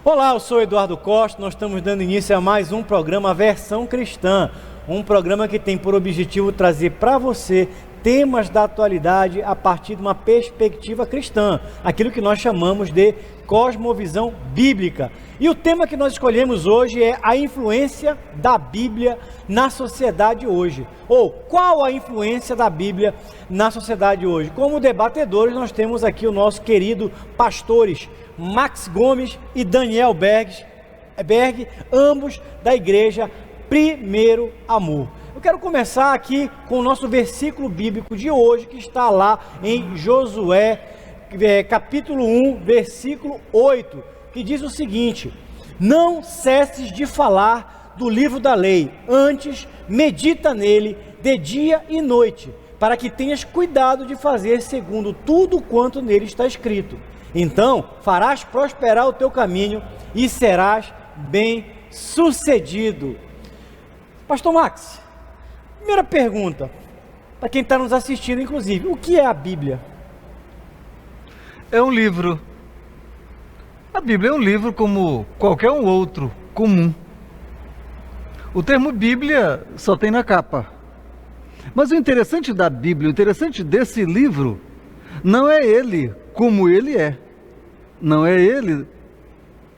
Olá, eu sou Eduardo Costa, nós estamos dando início a mais um programa Versão Cristã, um programa que tem por objetivo trazer para você temas da atualidade a partir de uma perspectiva cristã, aquilo que nós chamamos de cosmovisão bíblica. E o tema que nós escolhemos hoje é a influência da Bíblia na sociedade hoje, ou qual a influência da Bíblia na sociedade hoje. Como debatedores, nós temos aqui o nosso querido pastores Max Gomes e Daniel Berg, ambos da igreja Primeiro Amor. Eu quero começar aqui com o nosso versículo bíblico de hoje, que está lá em Josué, capítulo 1, versículo 8, que diz o seguinte: não cesses de falar do livro da lei, antes medita nele de dia e noite, para que tenhas cuidado de fazer segundo tudo quanto nele está escrito. Então farás prosperar o teu caminho e serás bem sucedido. Pastor Max, primeira pergunta, para quem está nos assistindo inclusive, o que é a Bíblia? É um livro. A Bíblia é um livro como qualquer um outro, comum. O termo Bíblia só tem na capa. Mas o interessante da Bíblia, o interessante desse livro, não é ele como ele é. Não é ele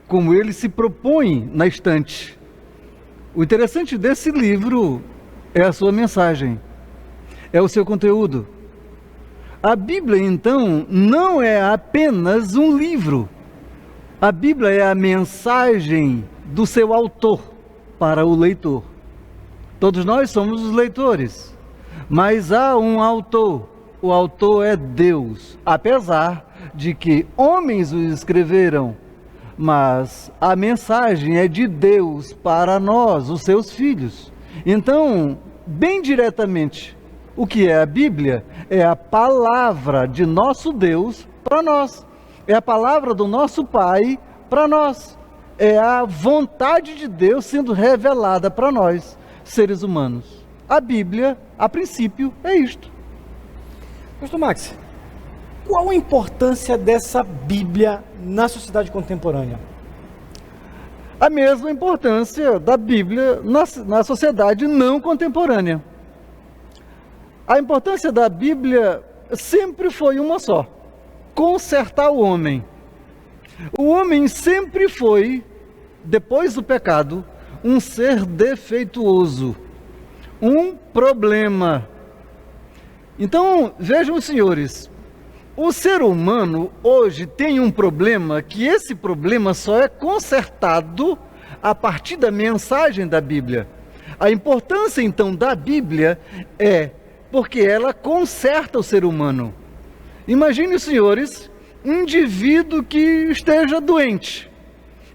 como ele se propõe na estante. O interessante desse livro é a sua mensagem, é o seu conteúdo. A Bíblia, então, não é apenas um livro. A Bíblia é a mensagem do seu autor para o leitor. Todos nós somos os leitores, mas há um autor. O autor é Deus, apesar de que homens o escreveram, mas a mensagem é de Deus para nós, os seus filhos. Então, bem diretamente, o que é a Bíblia? É a palavra de nosso Deus para nós. É a palavra do nosso Pai para nós. É a vontade de Deus sendo revelada para nós, seres humanos. A Bíblia, a princípio, é isto. Pastor Max, qual a importância dessa Bíblia na sociedade contemporânea? A mesma importância da Bíblia na sociedade não contemporânea. A importância da Bíblia sempre foi uma só: consertar o homem. O homem sempre foi, depois do pecado, um ser defeituoso, um problema. Então, vejam, senhores, o ser humano hoje tem um problema, que esse problema só é consertado a partir da mensagem da Bíblia. A importância, então, da Bíblia é porque ela conserta o ser humano. Imagine, senhores, um indivíduo que esteja doente.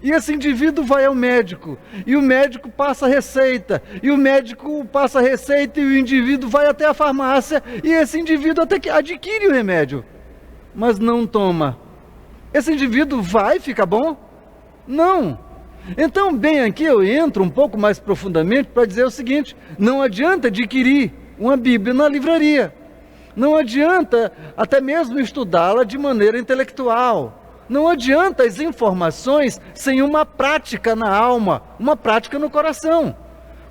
E esse indivíduo vai ao médico, e o médico passa a receita, e o médico passa a receita, e o indivíduo vai até a farmácia, e esse indivíduo até que adquire o remédio, mas não toma. Esse indivíduo vai ficar bom? Não. Então, bem aqui eu entro um pouco mais profundamente para dizer o seguinte: não adianta adquirir uma Bíblia na livraria, não adianta até mesmo estudá-la de maneira intelectual, não adianta as informações sem uma prática na alma, uma prática no coração.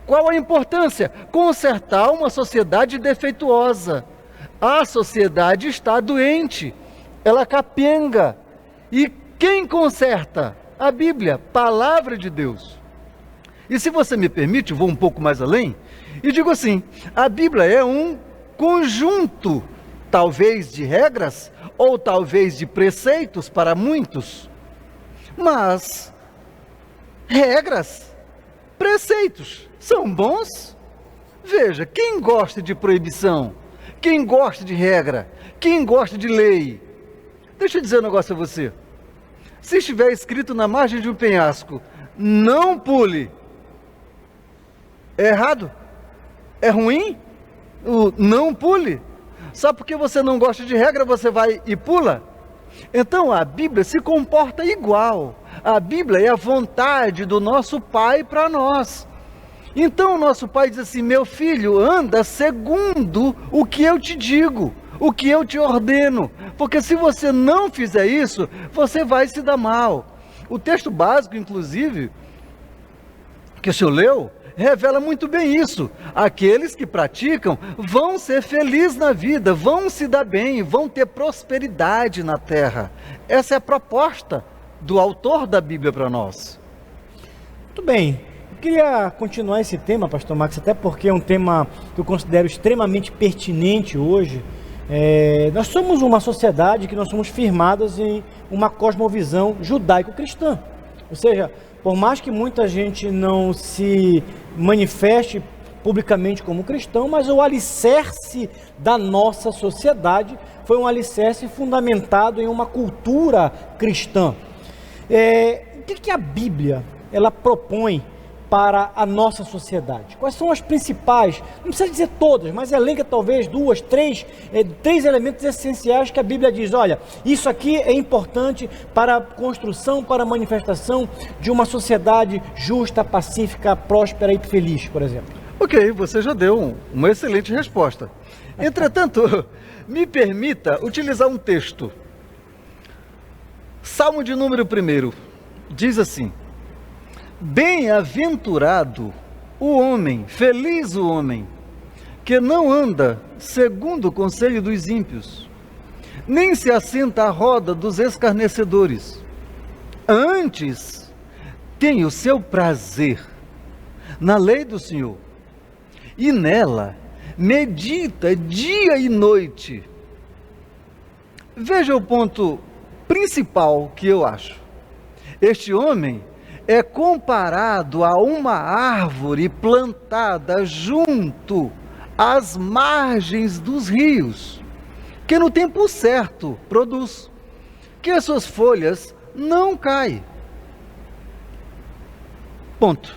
Qual a importância? Consertar uma sociedade defeituosa. A sociedade está doente, ela capenga. E quem conserta? A Bíblia, palavra de Deus. E se você me permite, eu vou um pouco mais além e digo assim: a Bíblia é um conjunto, talvez de regras, ou talvez de preceitos para muitos, mas regras, preceitos, são bons? Veja, quem gosta de proibição? Quem gosta de regra? Quem gosta de lei? Deixa eu dizer um negócio a você. Se estiver escrito na margem de um penhasco, não pule, é errado? É ruim? O não pule? Só porque você não gosta de regra, você vai e pula? Então a Bíblia se comporta igual. A Bíblia é a vontade do nosso Pai para nós. Então o nosso Pai diz assim: meu filho, anda segundo o que eu te digo, o que eu te ordeno. Porque se você não fizer isso, você vai se dar mal. O texto básico, inclusive, que o senhor leu, revela muito bem isso. Aqueles que praticam vão ser felizes na vida, vão se dar bem, vão ter prosperidade na terra. Essa é a proposta do autor da Bíblia para nós. Muito bem. Eu queria continuar esse tema, pastor Max, até porque é um tema que eu considero extremamente pertinente hoje. Nós somos uma sociedade que nós somos firmados em uma cosmovisão judaico-cristã. Ou seja, por mais que muita gente não se manifeste publicamente como cristão, mas o alicerce da nossa sociedade foi um alicerce fundamentado em uma cultura cristã. O que a Bíblia ela propõe para a nossa sociedade? Quais são as principais, não precisa dizer todas, mas elenca talvez duas, três elementos essenciais que a Bíblia diz, olha, isso aqui é importante para a construção, para a manifestação de uma sociedade justa, pacífica, próspera e feliz, por exemplo. Ok, você já deu uma excelente resposta. Entretanto, me permita utilizar um texto. Salmo de número 1, diz assim: bem-aventurado o homem, feliz o homem, que não anda segundo o conselho dos ímpios, nem se assenta à roda dos escarnecedores. Antes, tem o seu prazer na lei do Senhor, e nela medita dia e noite. Veja o ponto principal que eu acho. Este homem é comparado a uma árvore plantada junto às margens dos rios, que no tempo certo produz, que as suas folhas não caem. Ponto.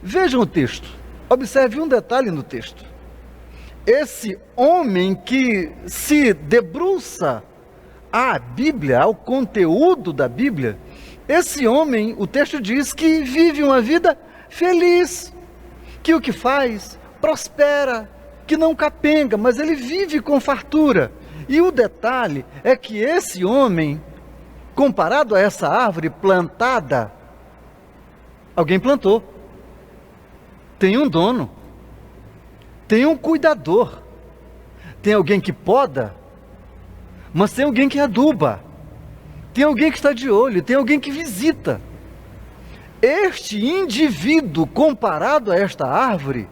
Vejam o texto, observe um detalhe no texto. Esse homem que se debruça à Bíblia, ao conteúdo da Bíblia, esse homem, o texto diz que vive uma vida feliz, que o que faz prospera, que não capenga, mas ele vive com fartura. E o detalhe é que esse homem, comparado a essa árvore plantada, alguém plantou, tem um dono, tem um cuidador, tem alguém que poda, mas tem alguém que aduba, tem alguém que está de olho, tem alguém que visita. Este indivíduo, comparado a esta árvore,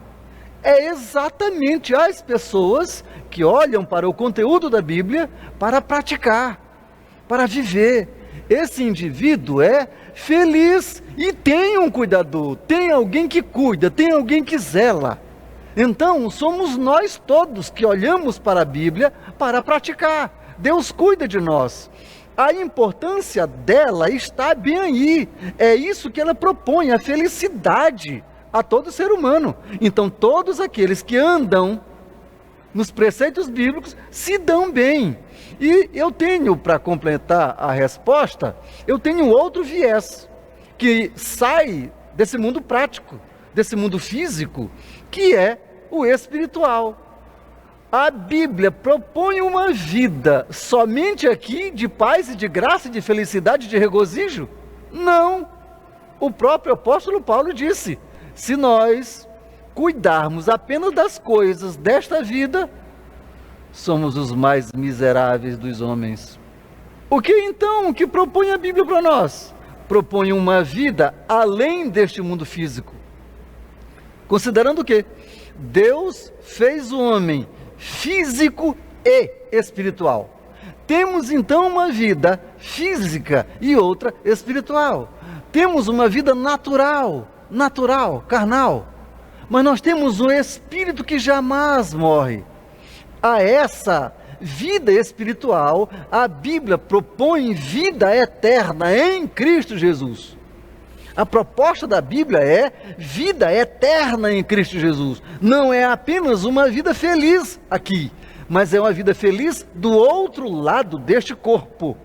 é exatamente as pessoas que olham para o conteúdo da Bíblia para praticar, para viver. Esse indivíduo é feliz e tem um cuidador, tem alguém que cuida, tem alguém que zela. Então, somos nós todos que olhamos para a Bíblia para praticar. Deus cuida de nós. A importância dela está bem aí. É isso que ela propõe, a felicidade a todo ser humano. Então, todos aqueles que andam nos preceitos bíblicos se dão bem. E eu tenho, para completar a resposta, eu tenho outro viés, que sai desse mundo prático, desse mundo físico, que é o espiritual. A Bíblia propõe uma vida somente aqui de paz e de graça, de felicidade, de regozijo? Não. O próprio apóstolo Paulo disse, se nós cuidarmos apenas das coisas desta vida, somos os mais miseráveis dos homens. O que então que propõe a Bíblia para nós? Propõe uma vida além deste mundo físico. Considerando que Deus fez o homem físico e espiritual. Temos então uma vida física e outra espiritual. Temos uma vida natural, carnal. Mas nós temos um espírito que jamais morre. A essa vida espiritual, a Bíblia propõe vida eterna em Cristo Jesus. A proposta da Bíblia é vida eterna em Cristo Jesus. Não é apenas uma vida feliz aqui, mas é uma vida feliz do outro lado deste corpo.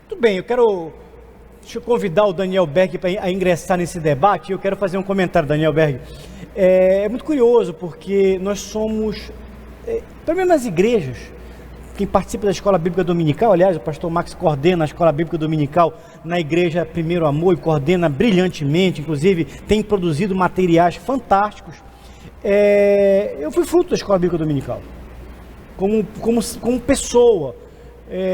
Muito bem, deixa eu convidar o Daniel Berg para ingressar nesse debate. Eu quero fazer um comentário, Daniel Berg. É muito curioso, porque nós somos, pelo menos nas igrejas, quem participa da Escola Bíblica Dominical, aliás, o pastor Max coordena a Escola Bíblica Dominical na Igreja Primeiro Amor e coordena brilhantemente, inclusive tem produzido materiais fantásticos. Eu fui fruto da Escola Bíblica Dominical, como pessoa.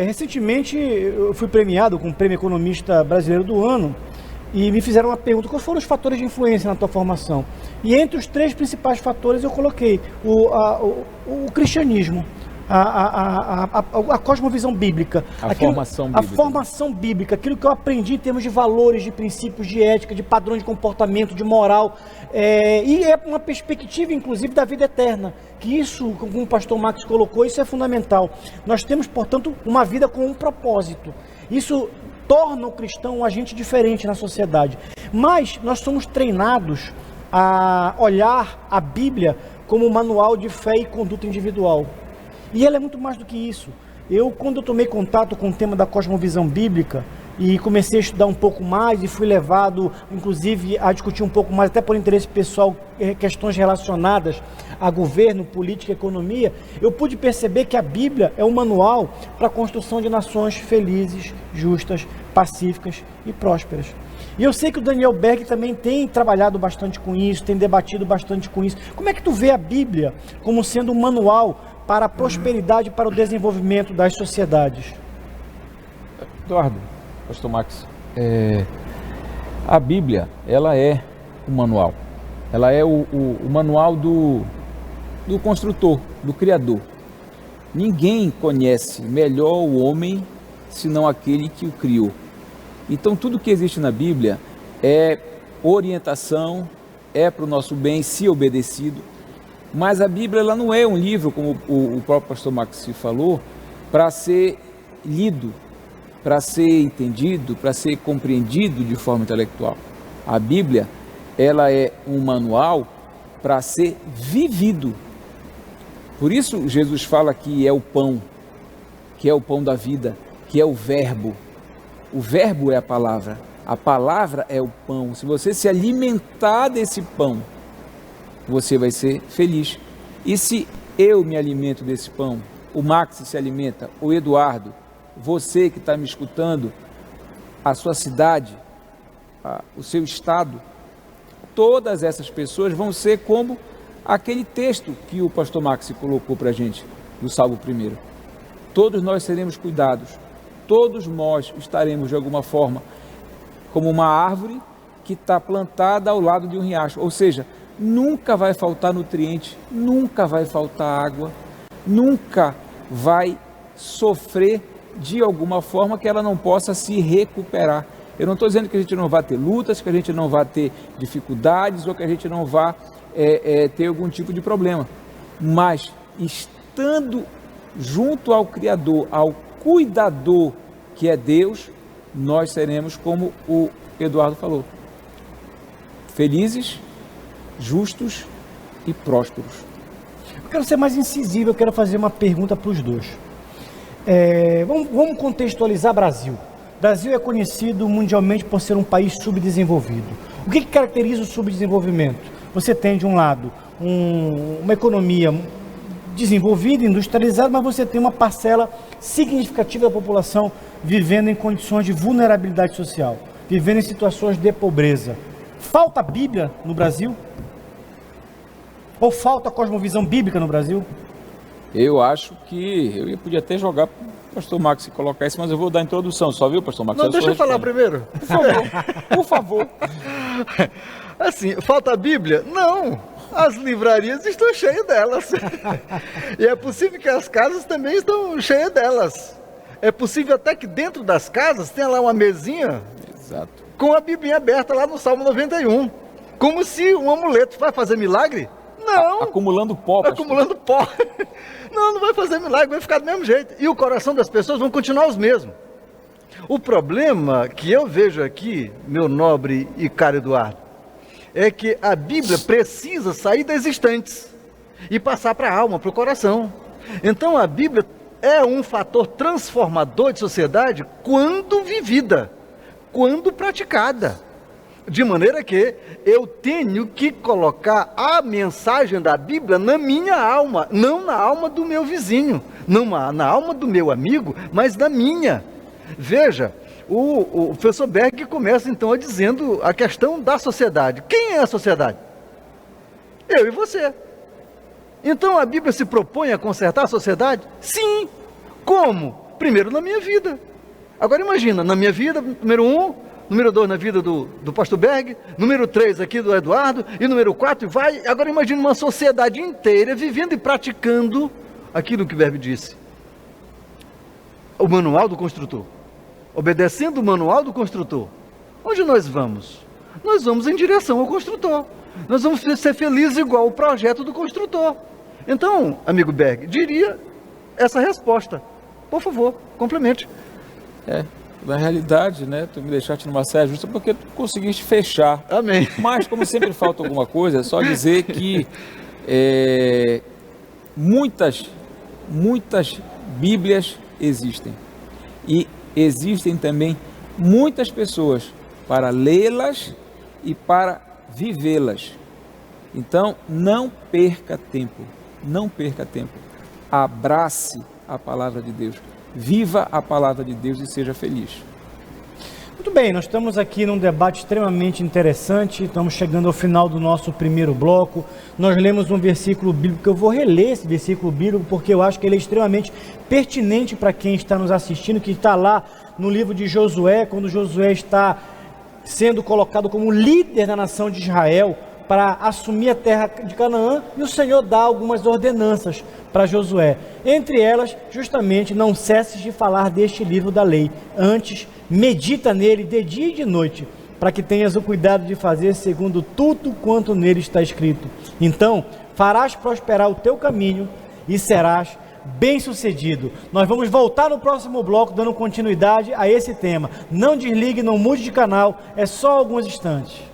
Recentemente eu fui premiado com o Prêmio Economista Brasileiro do Ano e me fizeram uma pergunta: quais foram os fatores de influência na tua formação? E entre os 3 principais fatores eu coloquei o cristianismo, a cosmovisão bíblica, a formação bíblica, aquilo que eu aprendi em termos de valores, de princípios, de ética, de padrões de comportamento, de moral, e é uma perspectiva inclusive da vida eterna, que isso, como o pastor Max colocou, isso é fundamental. Nós temos, portanto, uma vida com um propósito. Isso torna o cristão um agente diferente na sociedade, mas nós somos treinados a olhar a Bíblia como um manual de fé e conduta individual. E ela é muito mais do que isso. Quando eu tomei contato com o tema da cosmovisão bíblica e comecei a estudar um pouco mais e fui levado, inclusive, a discutir um pouco mais, até por interesse pessoal, questões relacionadas a governo, política e economia, eu pude perceber que a Bíblia é um manual para a construção de nações felizes, justas, pacíficas e prósperas. E eu sei que o Daniel Berg também tem trabalhado bastante com isso, tem debatido bastante com isso. Como é que tu vê a Bíblia como sendo um manual para a prosperidade, para o desenvolvimento das sociedades? Eduardo, pastor Max, a Bíblia, ela é o manual. Ela é o manual do construtor, do criador. Ninguém conhece melhor o homem senão aquele que o criou. Então tudo que existe na Bíblia é orientação, é para o nosso bem, se obedecido. Mas a Bíblia ela não é um livro, como o próprio pastor Max falou, para ser lido, para ser entendido, para ser compreendido de forma intelectual. A Bíblia ela é um manual para ser vivido. Por isso Jesus fala que é o pão da vida, que é o verbo. O verbo é a palavra é o pão. Se você se alimentar desse pão, você vai ser feliz. E se eu me alimento desse pão, o Max se alimenta, o Eduardo, você que está me escutando, a sua cidade, o seu estado, todas essas pessoas vão ser como aquele texto que o pastor Max colocou para a gente, do Salmo 1. Todos nós seremos cuidados, todos nós estaremos de alguma forma como uma árvore que está plantada ao lado de um riacho, ou seja, nunca vai faltar nutriente, nunca vai faltar água, nunca vai sofrer de alguma forma que ela não possa se recuperar. Eu não estou dizendo que a gente não vai ter lutas, que a gente não vai ter dificuldades ou que a gente não vai ter algum tipo de problema, mas estando junto ao Criador, ao Cuidador que é Deus, nós seremos como o Eduardo falou, felizes, justos e prósperos. Eu quero ser mais incisivo, eu quero fazer uma pergunta para os dois. Vamos contextualizar Brasil. Brasil é conhecido mundialmente por ser um país subdesenvolvido. O que caracteriza o subdesenvolvimento? Você tem de um lado uma economia desenvolvida, industrializada, mas você tem uma parcela significativa da população vivendo em condições de vulnerabilidade social, vivendo em situações de pobreza. Falta Bíblia no Brasil? Ou falta cosmovisão bíblica no Brasil? Eu acho que eu podia até jogar para o pastor Max colocar isso, mas eu vou dar a introdução só, viu, pastor Max? Não, deixa eu falar primeiro. Por favor, por favor. Assim, falta Bíblia? Não, as livrarias estão cheias delas. E é possível que as casas também estão cheias delas. É possível até que dentro das casas tenha lá uma mesinha. Exato. Com a Bíblia aberta lá no Salmo 91. Como se um amuleto vai fazer milagre? Não. Acumulando pó. Acumulando pó. Não vai fazer milagre, vai ficar do mesmo jeito. E o coração das pessoas vão continuar os mesmos. O problema que eu vejo aqui, meu nobre e caro Eduardo, é que a Bíblia precisa sair das estantes e passar para a alma, para o coração. Então a Bíblia é um fator transformador de sociedade quando vivida, quando praticada. De maneira que eu tenho que colocar a mensagem da Bíblia na minha alma, não na alma do meu vizinho, não na alma do meu amigo, mas na minha. Veja, o professor Berg começa então dizendo a questão da sociedade. Quem é a sociedade? Eu e você. Então a Bíblia se propõe a consertar a sociedade? Sim. Como? Primeiro na minha vida. Agora imagina, na minha vida, número 1, número 2 na vida do pastor Berg, número 3 aqui do Eduardo, e número 4 vai. Agora imagina uma sociedade inteira vivendo e praticando aquilo que o Berg disse. O manual do construtor. Obedecendo o manual do construtor. Onde nós vamos? Nós vamos em direção ao construtor. Nós vamos ser felizes igual o projeto do construtor. Então, amigo Berg, diria essa resposta. Por favor, complemente. Na realidade, né, tu me deixaste numa saia justa porque tu conseguiste fechar. Amém. Mas, como sempre falta alguma coisa, é só dizer que muitas Bíblias existem. E existem também muitas pessoas para lê-las e para vivê-las. Então, não perca tempo. Não perca tempo. Abrace a palavra de Deus. Viva a palavra de Deus e seja feliz. Muito bem, nós estamos aqui num debate extremamente interessante, estamos chegando ao final do nosso primeiro bloco. Nós lemos um versículo bíblico, eu vou reler esse versículo bíblico porque eu acho que ele é extremamente pertinente para quem está nos assistindo, que está lá no livro de Josué, quando Josué está sendo colocado como líder da nação de Israel para assumir a terra de Canaã, e o Senhor dá algumas ordenanças para Josué. Entre elas, justamente, não cesses de falar deste livro da lei. Antes, medita nele de dia e de noite, para que tenhas o cuidado de fazer segundo tudo quanto nele está escrito. Então, farás prosperar o teu caminho e serás bem-sucedido. Nós vamos voltar no próximo bloco, dando continuidade a esse tema. Não desligue, não mude de canal, é só alguns instantes.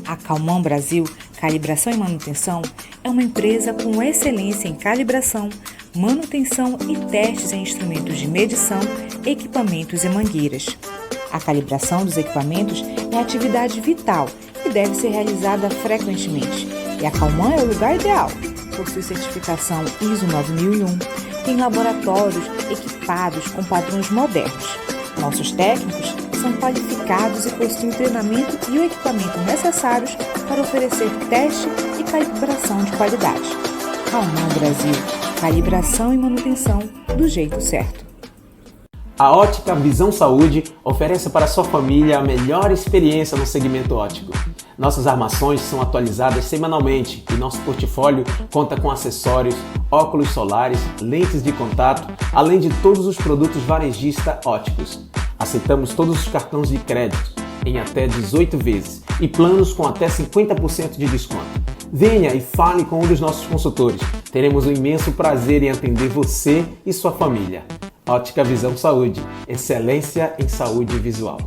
A Calman Brasil Calibração e Manutenção é uma empresa com excelência em calibração, manutenção e testes em instrumentos de medição, equipamentos e mangueiras. A calibração dos equipamentos é atividade vital e deve ser realizada frequentemente. E a Calman é o lugar ideal. Possui certificação ISO 9001, tem laboratórios equipados com padrões modernos. Nossos técnicos são qualificados e possuem o treinamento e o equipamento necessários para oferecer teste e calibração de qualidade. Calman Brasil, calibração e manutenção do jeito certo. A Ótica Visão Saúde oferece para sua família a melhor experiência no segmento óptico. Nossas armações são atualizadas semanalmente e nosso portfólio conta com acessórios, óculos solares, lentes de contato, além de todos os produtos varejista ópticos. Aceitamos todos os cartões de crédito em até 18 vezes e planos com até 50% de desconto. Venha e fale com um dos nossos consultores. Teremos um imenso prazer em atender você e sua família. Ótica Visão Saúde, excelência em saúde visual.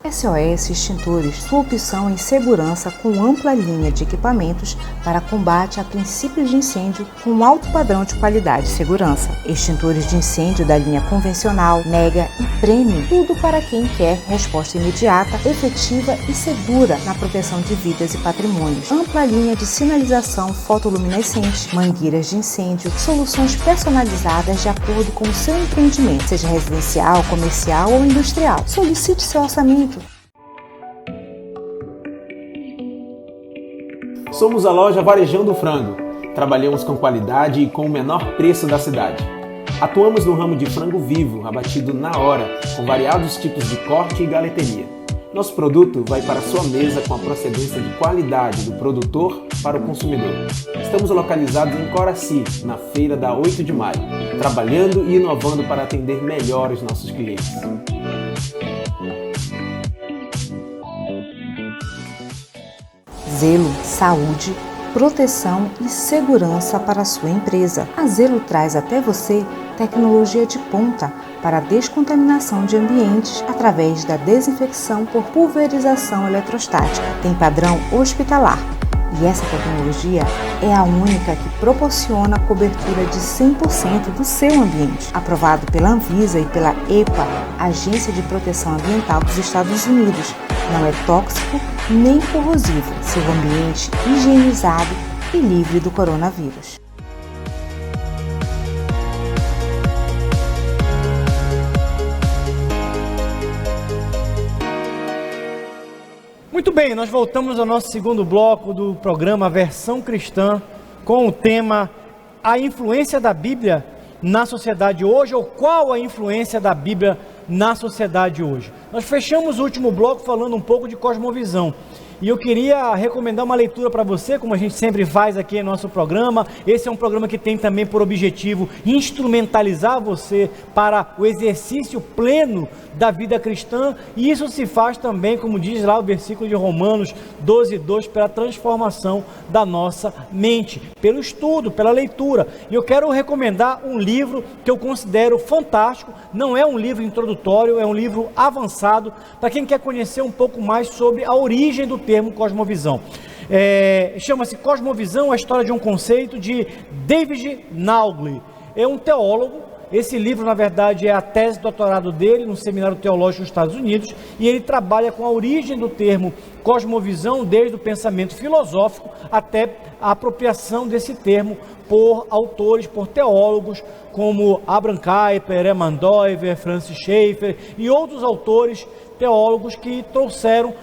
SOS Extintores, sua opção em segurança com ampla linha de equipamentos para combate a princípios de incêndio com alto padrão de qualidade e segurança. Extintores de incêndio da linha convencional, mega e premium, tudo para quem quer resposta imediata, efetiva e segura na proteção de vidas e patrimônios. Ampla linha de sinalização fotoluminescente, mangueiras de incêndio, soluções personalizadas de acordo com o seu empreendimento, seja residencial, comercial ou industrial. Solicite seu orçamento. Somos a loja Varejão Frango. Trabalhamos com qualidade e com o menor preço da cidade. Atuamos no ramo de frango vivo, abatido na hora, com variados tipos de corte e galeteria. Nosso produto vai para a sua mesa com a procedência de qualidade do produtor para o consumidor. Estamos localizados em Coraci, na feira da 8 de maio, trabalhando e inovando para atender melhor os nossos clientes. Zelo, saúde, proteção e segurança para a sua empresa. A Zelo traz até você tecnologia de ponta para a descontaminação de ambientes através da desinfecção por pulverização eletrostática. Tem padrão hospitalar, E essa tecnologia é a única que proporciona a cobertura de 100% do seu ambiente, aprovado pela Anvisa e pela EPA, Agência de Proteção Ambiental dos Estados Unidos. Não é tóxico nem corrosivo, seu ambiente higienizado e livre do coronavírus. Muito bem, nós voltamos ao nosso segundo bloco do programa Versão Cristã, com o tema A influência da Bíblia na sociedade hoje, ou qual a influência da Bíblia na sociedade hoje. Nós fechamos o último bloco falando um pouco de cosmovisão. E eu queria recomendar uma leitura para você, como a gente sempre faz aqui no nosso programa. Esse é um programa que tem também por objetivo instrumentalizar você para o exercício pleno da vida cristã. E isso se faz também, como diz lá o versículo de Romanos 12:2, pela transformação da nossa mente, pelo estudo, pela leitura. E eu quero recomendar um livro que eu considero fantástico. Não é um livro introdutório, é um livro avançado, para quem quer conhecer um pouco mais sobre a origem do termo cosmovisão. Chama-se Cosmovisão, a história de um conceito, de David Naugli. É um teólogo. Esse livro, na verdade, é a tese de doutorado dele no Seminário Teológico dos Estados Unidos, e ele trabalha com a origem do termo cosmovisão, desde o pensamento filosófico até a apropriação desse termo por autores, por teólogos, como Abraham Kuyper, Hermann Doiver, Francis Schaeffer e outros autores teólogos que trouxeram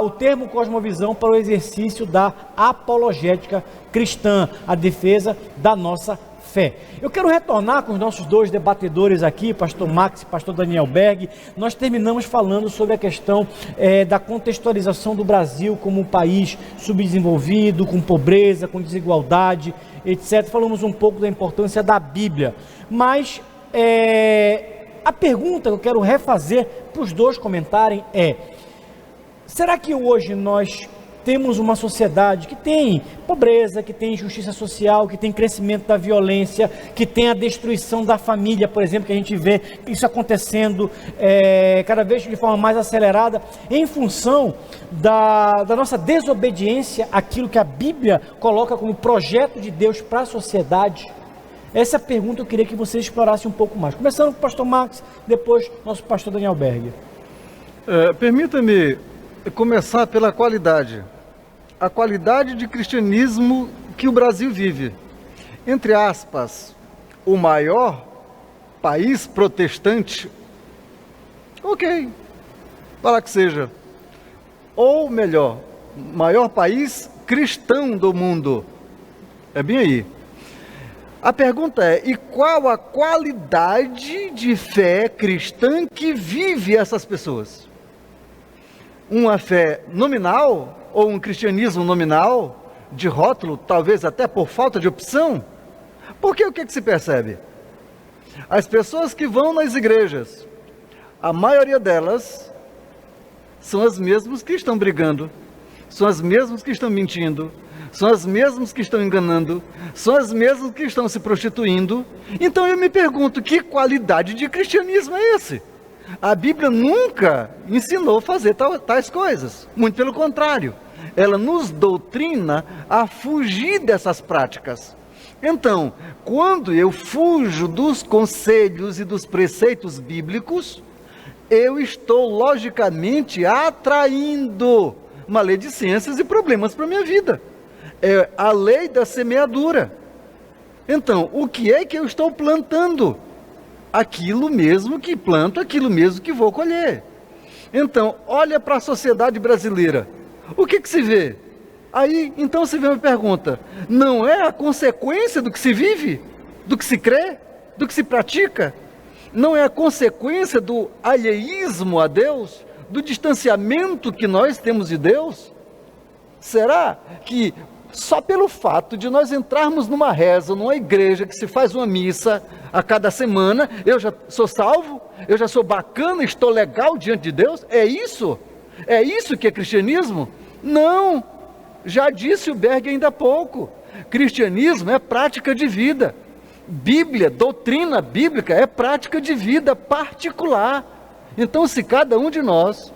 o termo cosmovisão para o exercício da apologética cristã, a defesa da nossa fé. Eu quero retornar com os nossos dois debatedores aqui, pastor Max e pastor Daniel Berg. Nós terminamos falando sobre a questão da contextualização do Brasil como um país subdesenvolvido, com pobreza, com desigualdade, etc. Falamos um pouco da importância da Bíblia, mas a pergunta que eu quero refazer para os dois comentarem é: será que hoje nós temos uma sociedade que tem pobreza, que tem injustiça social, que tem crescimento da violência, que tem a destruição da família, por exemplo, que a gente vê isso acontecendo cada vez de forma mais acelerada, em função da nossa desobediência àquilo que a Bíblia coloca como projeto de Deus para a sociedade? Essa pergunta eu queria que você explorasse um pouco mais. Começando com o pastor Max, depois nosso pastor Daniel Berg. Permita-me começar pela qualidade. A qualidade de cristianismo que o Brasil vive. Entre aspas, o maior país protestante, ok, para que seja. Ou melhor, maior país cristão do mundo. É bem aí. A pergunta é: e qual a qualidade de fé cristã que vive essas pessoas? Uma fé nominal, ou um cristianismo nominal, de rótulo, talvez até por falta de opção? Porque o que se percebe? As pessoas que vão nas igrejas, a maioria delas são as mesmas que estão brigando, são as mesmas que estão mentindo, são as mesmas que estão enganando, são as mesmas que estão se prostituindo. Então eu me pergunto, que qualidade de cristianismo é esse? A Bíblia nunca ensinou a fazer tais coisas, muito pelo contrário, ela nos doutrina a fugir dessas práticas. Então, quando eu fujo dos conselhos e dos preceitos bíblicos, eu estou logicamente atraindo maledicências e problemas para a minha vida. É a lei da semeadura. Então, o que é que eu estou plantando? Aquilo mesmo que planto, aquilo mesmo que vou colher. Então, olha para a sociedade brasileira. O que se vê? Aí, então se vê uma pergunta: não é a consequência do que se vive? Do que se crê? Do que se pratica? Não é a consequência do alheísmo a Deus? Do distanciamento que nós temos de Deus? Será que só pelo fato de nós entrarmos numa reza, numa igreja que se faz uma missa a cada semana, eu já sou salvo? Eu já sou bacana, estou legal diante de Deus? É isso? É isso que é cristianismo? Não! Já disse o Berg ainda há pouco, cristianismo é prática de vida. Bíblia, doutrina bíblica é prática de vida particular. Então, se cada um de nós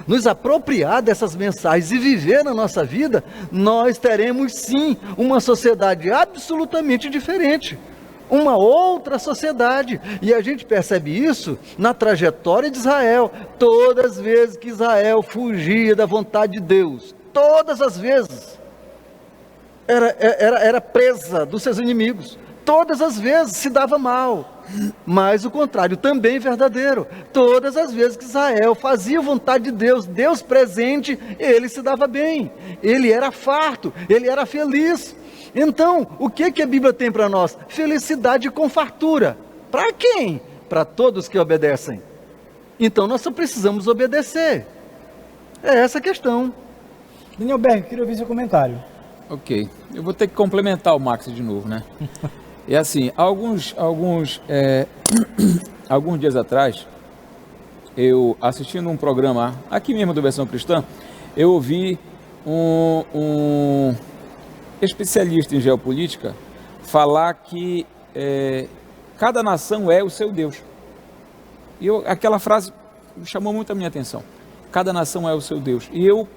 nos apropriar dessas mensagens e viver na nossa vida, nós teremos sim uma sociedade absolutamente diferente, uma outra sociedade. E a gente percebe isso na trajetória de Israel. Todas as vezes que Israel fugia da vontade de Deus, todas as vezes, era presa dos seus inimigos, todas as vezes se dava mal. Mas o contrário também é verdadeiro. Todas as vezes que Israel fazia a vontade de Deus, Deus presente, ele se dava bem, ele era farto, ele era feliz. Então, o que a Bíblia tem para nós? Felicidade com fartura. Para quem? Para todos que obedecem. Então nós só precisamos obedecer. É essa a questão. Daniel Berg, queria ouvir seu comentário. Ok, eu vou ter que complementar o Max de novo, né? E assim, alguns dias atrás, eu assistindo um programa aqui mesmo do Versão Cristã, eu ouvi um especialista em geopolítica falar que cada nação é o seu Deus. E aquela frase chamou muito a minha atenção. Cada nação é o seu Deus. E eu,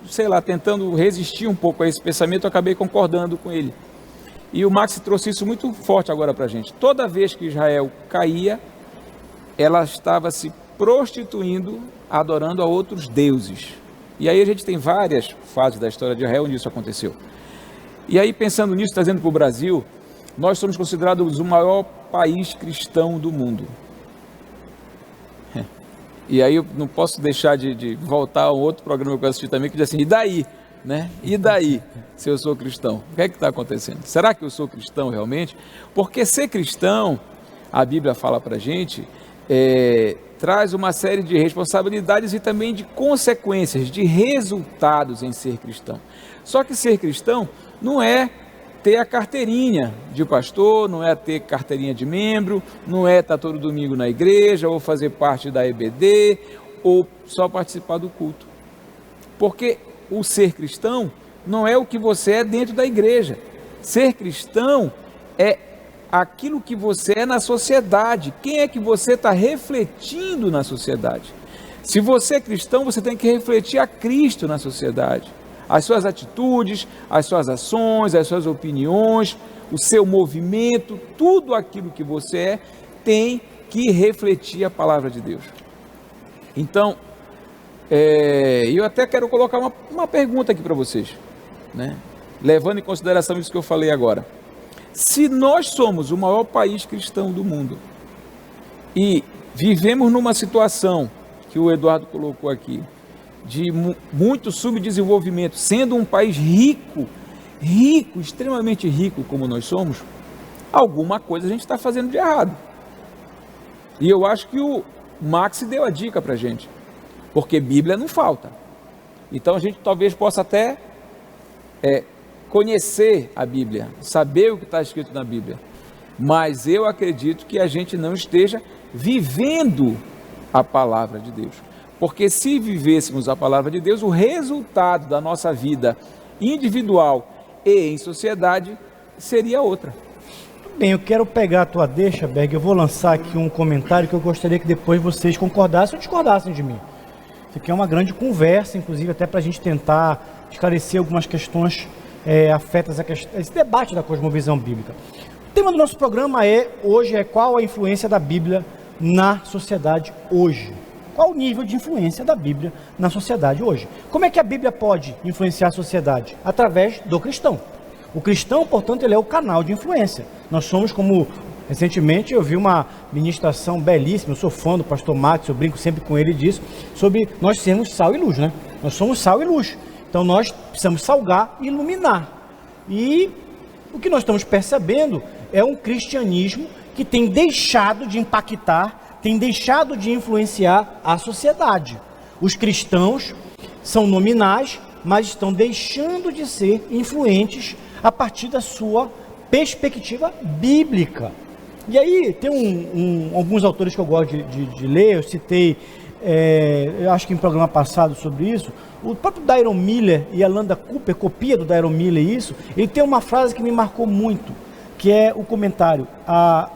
sei lá, tentando resistir um pouco a esse pensamento, eu acabei concordando com ele. E o Max trouxe isso muito forte agora para a gente. Toda vez que Israel caía, ela estava se prostituindo, adorando a outros deuses. E aí a gente tem várias fases da história de Israel onde isso aconteceu. E aí, pensando nisso, trazendo para o Brasil, nós somos considerados o maior país cristão do mundo. E aí eu não posso deixar de voltar a um outro programa que eu assisti também, que diz assim, e daí? Né? E daí, se eu sou cristão? O que é que está acontecendo? Será que eu sou cristão realmente? Porque ser cristão, a Bíblia fala para a gente, traz uma série de responsabilidades e também de consequências, de resultados em ser cristão. Só que ser cristão não é ter a carteirinha de pastor, não é ter carteirinha de membro, não é estar todo domingo na igreja, ou fazer parte da EBD, ou só participar do culto. Porque o ser cristão não é o que você é dentro da igreja. Ser cristão é aquilo que você é na sociedade. Quem é que você está refletindo na sociedade? Se você é cristão, você tem que refletir a Cristo na sociedade. As suas atitudes, as suas ações, as suas opiniões, o seu movimento, tudo aquilo que você é, tem que refletir a palavra de Deus. Então, eu até quero colocar uma pergunta aqui para vocês, né? Levando em consideração isso que eu falei agora. Se nós somos o maior país cristão do mundo e vivemos numa situação que o Eduardo colocou aqui, de muito subdesenvolvimento, sendo um país rico, extremamente rico como nós somos, alguma coisa a gente está fazendo de errado. E eu acho que o Max deu a dica para a gente, porque Bíblia não falta. Então a gente talvez possa até conhecer a Bíblia, saber o que está escrito na Bíblia, mas eu acredito que a gente não esteja vivendo a palavra de Deus. Porque se vivêssemos a palavra de Deus, o resultado da nossa vida individual e em sociedade seria outra. Bem, eu quero pegar a tua deixa, Berg, eu vou lançar aqui um comentário que eu gostaria que depois vocês concordassem ou discordassem de mim. Isso aqui é uma grande conversa, inclusive até para a gente tentar esclarecer algumas questões afetas a esse debate da cosmovisão bíblica. O tema do nosso programa hoje é qual a influência da Bíblia na sociedade hoje. Qual o nível de influência da Bíblia na sociedade hoje? Como é que a Bíblia pode influenciar a sociedade? Através do cristão. O cristão, portanto, ele é o canal de influência. Nós somos como... Recentemente eu vi uma ministração belíssima, eu sou fã do pastor Max, eu brinco sempre com ele disso, sobre nós sermos sal e luz, né? Nós somos sal e luz. Então nós precisamos salgar e iluminar. E o que nós estamos percebendo é um cristianismo que tem deixado de impactar, tem deixado de influenciar a sociedade. Os cristãos são nominais, mas estão deixando de ser influentes a partir da sua perspectiva bíblica. E aí tem alguns autores que eu gosto de ler, eu citei, eu acho que em programa passado sobre isso, o próprio Dairon Miller e a Landa Cooper, copia do Dairon Miller isso, ele tem uma frase que me marcou muito, que é o comentário, a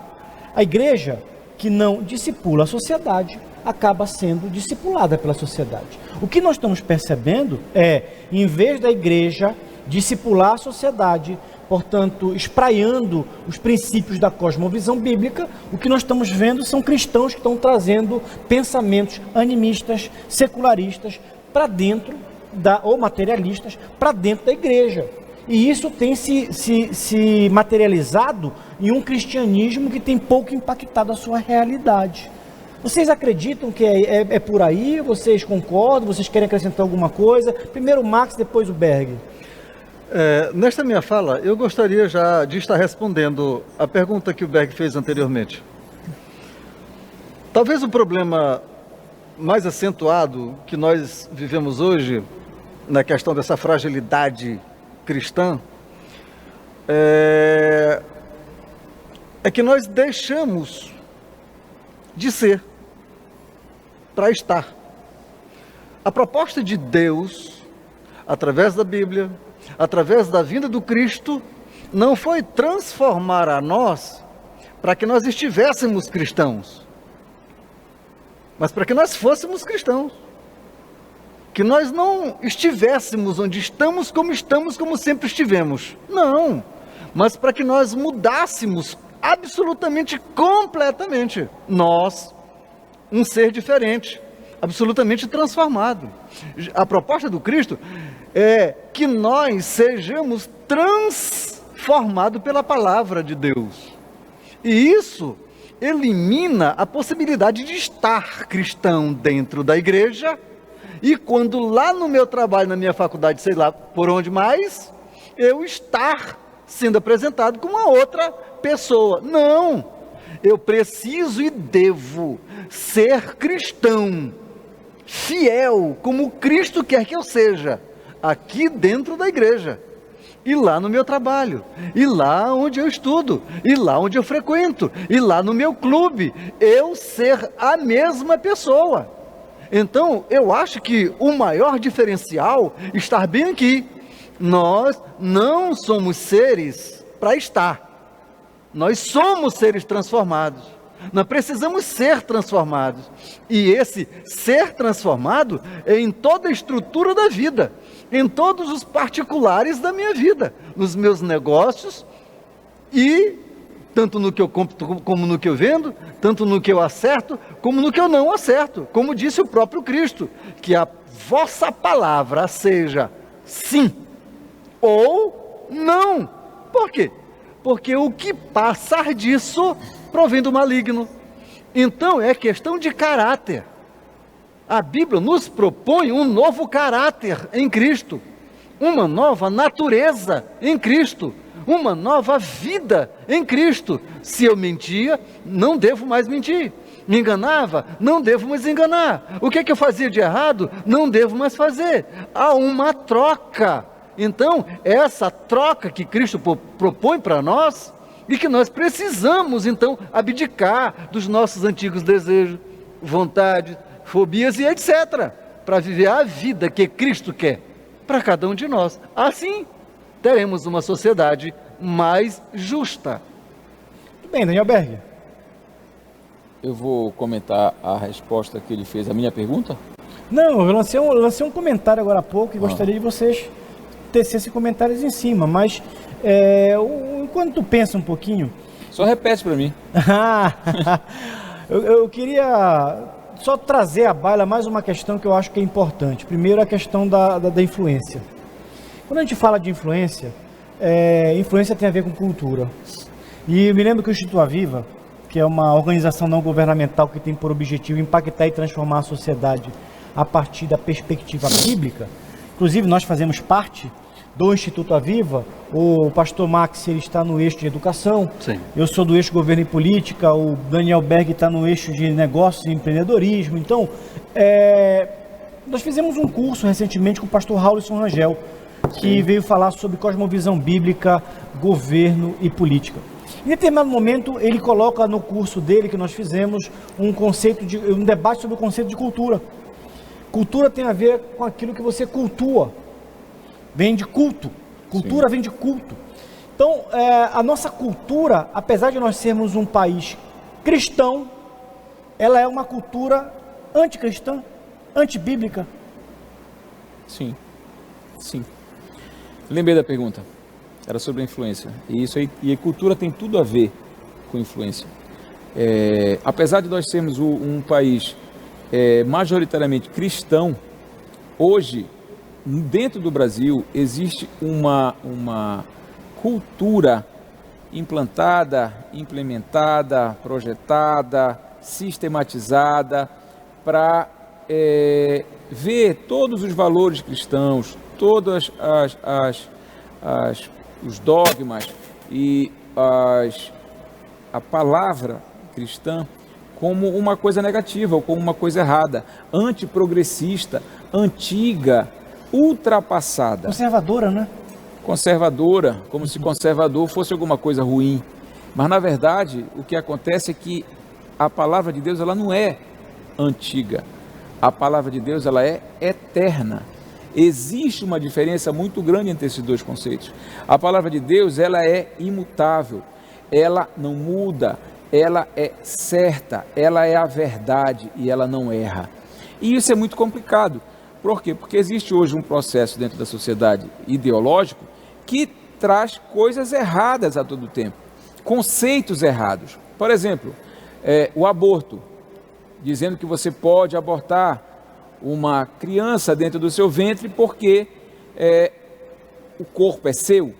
igreja que não discipula a sociedade acaba sendo discipulada pela sociedade. O que nós estamos percebendo é, em vez da igreja discipular a sociedade, portanto, espraiando os princípios da cosmovisão bíblica, o que nós estamos vendo são cristãos que estão trazendo pensamentos animistas, secularistas, para dentro, ou materialistas, para dentro da igreja. E isso tem se materializado em um cristianismo que tem pouco impactado a sua realidade. Vocês acreditam que é por aí? Vocês concordam? Vocês querem acrescentar alguma coisa? Primeiro o Max, depois o Berg. Nesta minha fala, eu gostaria já de estar respondendo a pergunta que o Berg fez anteriormente. Talvez o problema mais acentuado que nós vivemos hoje, na questão dessa fragilidade cristã, é que nós deixamos de ser para estar. A proposta de Deus, através da Bíblia, através da vinda do Cristo, não foi transformar a nós para que nós estivéssemos cristãos, mas para que nós fôssemos cristãos. Que nós não estivéssemos onde estamos, como sempre estivemos. Não, mas para que nós mudássemos absolutamente, completamente. Nós, um ser diferente, absolutamente transformado. A proposta do Cristo é que nós sejamos transformados pela palavra de Deus. E isso elimina a possibilidade de estar cristão dentro da igreja e quando lá no meu trabalho, na minha faculdade, sei lá por onde mais, eu estar sendo apresentado como uma outra pessoa. Não, eu preciso e devo ser cristão, fiel, como Cristo quer que eu seja, aqui dentro da igreja, e lá no meu trabalho, e lá onde eu estudo, e lá onde eu frequento, e lá no meu clube, eu ser a mesma pessoa. Então, eu acho que o maior diferencial está bem aqui. Nós não somos seres para estar, nós somos seres transformados. Nós precisamos ser transformados, e esse ser transformado é em toda a estrutura da vida, em todos os particulares da minha vida, nos meus negócios, e tanto no que eu compro como no que eu vendo, tanto no que eu acerto como no que eu não acerto, como disse o próprio Cristo, que a vossa palavra seja sim ou não. Por quê? Porque o que passar disso provém do maligno. Então é questão de caráter. A Bíblia nos propõe um novo caráter em Cristo, uma nova natureza em Cristo, uma nova vida em Cristo. Se eu mentia, não devo mais mentir. Me enganava, não devo mais enganar. O que eu fazia de errado, não devo mais fazer. Há uma troca. Então, essa troca que Cristo propõe para nós, e que nós precisamos, então, abdicar dos nossos antigos desejos, vontades, fobias e etc., para viver a vida que Cristo quer para cada um de nós. Assim, teremos uma sociedade mais justa. Muito bem, Daniel Berg. Eu vou comentar a resposta que ele fez à minha pergunta? Não, eu lancei um comentário agora há pouco e gostaria de vocês tecessem comentários em cima, mas enquanto tu pensa um pouquinho... Só repete para mim. eu queria só trazer à baila mais uma questão que eu acho que é importante. Primeiro, a questão da influência. Quando a gente fala de influência, influência tem a ver com cultura. E eu me lembro que o Instituto Aviva, que é uma organização não governamental que tem por objetivo impactar e transformar a sociedade a partir da perspectiva bíblica, inclusive nós fazemos parte do Instituto Aviva. O pastor Max, ele está no eixo de educação. Sim. Eu sou do eixo governo e política, o Daniel Berg está no eixo de negócios e empreendedorismo. Então, nós fizemos um curso recentemente com o pastor Raulison Rangel, que veio falar sobre cosmovisão bíblica, governo e política. Em determinado momento, ele coloca no curso dele, que nós fizemos, um debate sobre o conceito de cultura. Cultura tem a ver com aquilo que você cultua. Vem de culto. Cultura vem de culto. Então, a nossa cultura, apesar de nós sermos um país cristão, ela é uma cultura anticristã, antibíblica? Sim, sim. Lembrei da pergunta, era sobre a influência. E isso aí, e a cultura tem tudo a ver com influência. Apesar de nós sermos um país majoritariamente cristão, hoje, dentro do Brasil, existe uma cultura implantada, implementada, projetada, sistematizada para ver todos os valores cristãos, todos os dogmas e a palavra cristã como uma coisa negativa ou como uma coisa errada, antiprogressista, antiga, ultrapassada. Conservadora, né? Conservadora, como se conservador fosse alguma coisa ruim. Mas, na verdade, o que acontece é que a palavra de Deus ela não é antiga. A palavra de Deus ela é eterna. Existe uma diferença muito grande entre esses dois conceitos. A palavra de Deus ela é imutável, ela não muda, ela é certa, ela é a verdade e ela não erra. E isso é muito complicado. Por quê? Porque existe hoje um processo dentro da sociedade ideológico que traz coisas erradas a todo tempo, conceitos errados. Por exemplo, o aborto, dizendo que você pode abortar uma criança dentro do seu ventre porque o corpo é seu.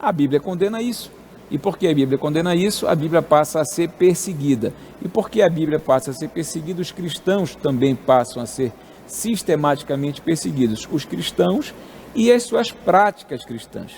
A Bíblia condena isso. E porque a Bíblia condena isso, a Bíblia passa a ser perseguida. E porque a Bíblia passa a ser perseguida, os cristãos também passam a ser sistematicamente perseguidos. Os cristãos e as suas práticas cristãs.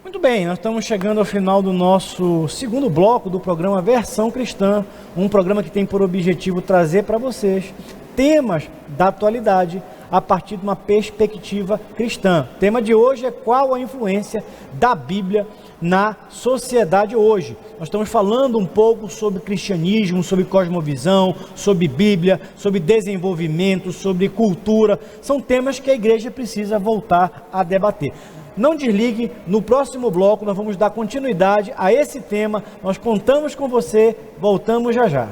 Muito bem, nós estamos chegando ao final do nosso segundo bloco do programa Versão Cristã, um programa que tem por objetivo trazer para vocês temas da atualidade a partir de uma perspectiva cristã. O tema de hoje é qual a influência da Bíblia na sociedade hoje. Nós estamos falando um pouco sobre cristianismo, sobre cosmovisão, sobre Bíblia, sobre desenvolvimento, sobre cultura. São temas que a igreja precisa voltar a debater. Não desligue, no próximo bloco nós vamos dar continuidade a esse tema. Nós contamos com você, voltamos já já.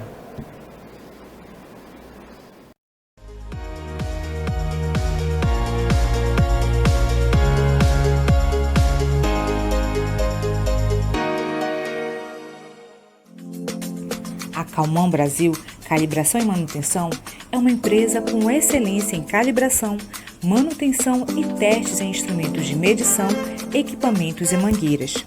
A Calmon Brasil Calibração e Manutenção é uma empresa com excelência em calibração, manutenção e testes em instrumentos de medição, equipamentos e mangueiras.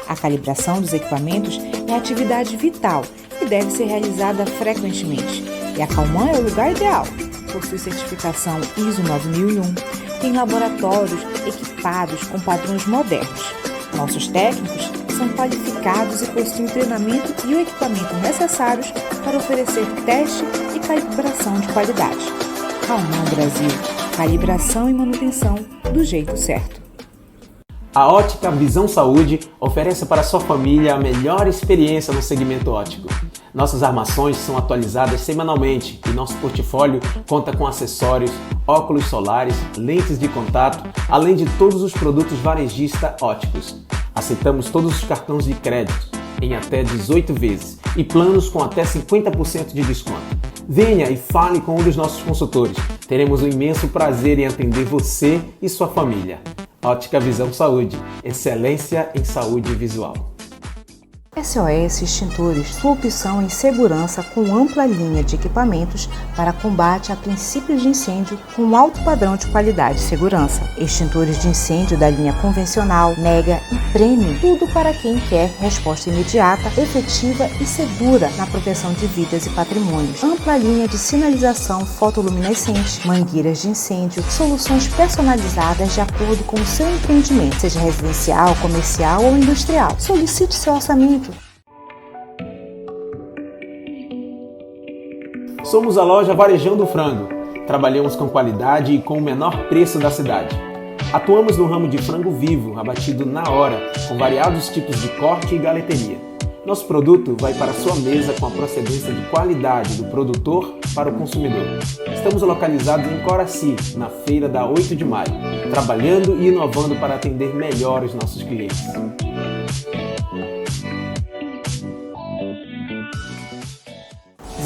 A calibração dos equipamentos é atividade vital e deve ser realizada frequentemente. E a Calmon é o lugar ideal. Possui certificação ISO 9001, tem laboratórios equipados com padrões modernos. Nossos técnicos são qualificados e possuem o treinamento e o equipamento necessários para oferecer teste e calibração de qualidade. Calmon Brasil, calibração e manutenção do jeito certo. A Ótica Visão Saúde oferece para sua família a melhor experiência no segmento óptico. Nossas armações são atualizadas semanalmente e nosso portfólio conta com acessórios, óculos solares, lentes de contato, além de todos os produtos varejista ópticos. Aceitamos todos os cartões de crédito em até 18 vezes e planos com até 50% de desconto. Venha e fale com um dos nossos consultores. Teremos um imenso prazer em atender você e sua família. Ótica Visão Saúde, excelência em saúde visual. SOS Extintores, sua opção em segurança com ampla linha de equipamentos para combate a princípios de incêndio com alto padrão de qualidade e segurança. Extintores de incêndio da linha convencional, mega e premium, tudo para quem quer resposta imediata, efetiva e segura na proteção de vidas e patrimônios. Ampla linha de sinalização fotoluminescente, mangueiras de incêndio, soluções personalizadas de acordo com o seu empreendimento, seja residencial, comercial ou industrial. Solicite seu orçamento. Somos a loja Varejão Frango. Trabalhamos com qualidade e com o menor preço da cidade. Atuamos no ramo de frango vivo, abatido na hora, com variados tipos de corte e galeteria. Nosso produto vai para a sua mesa com a procedência de qualidade do produtor para o consumidor. Estamos localizados em Coraci, na feira da 8 de maio, trabalhando e inovando para atender melhor os nossos clientes.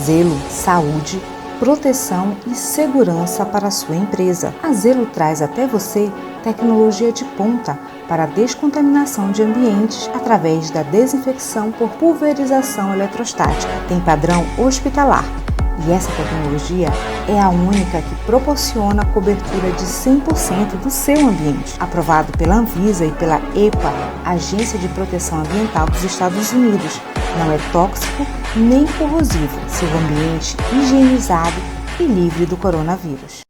Zelo, saúde, proteção e segurança para a sua empresa. A Zelo traz até você tecnologia de ponta para a descontaminação de ambientes através da desinfecção por pulverização eletrostática. Tem padrão hospitalar e essa tecnologia é a única que proporciona a cobertura de 100% do seu ambiente. Aprovado pela Anvisa e pela EPA, Agência de Proteção Ambiental dos Estados Unidos. Não é tóxico nem corrosivo. Seu ambiente higienizado e livre do coronavírus.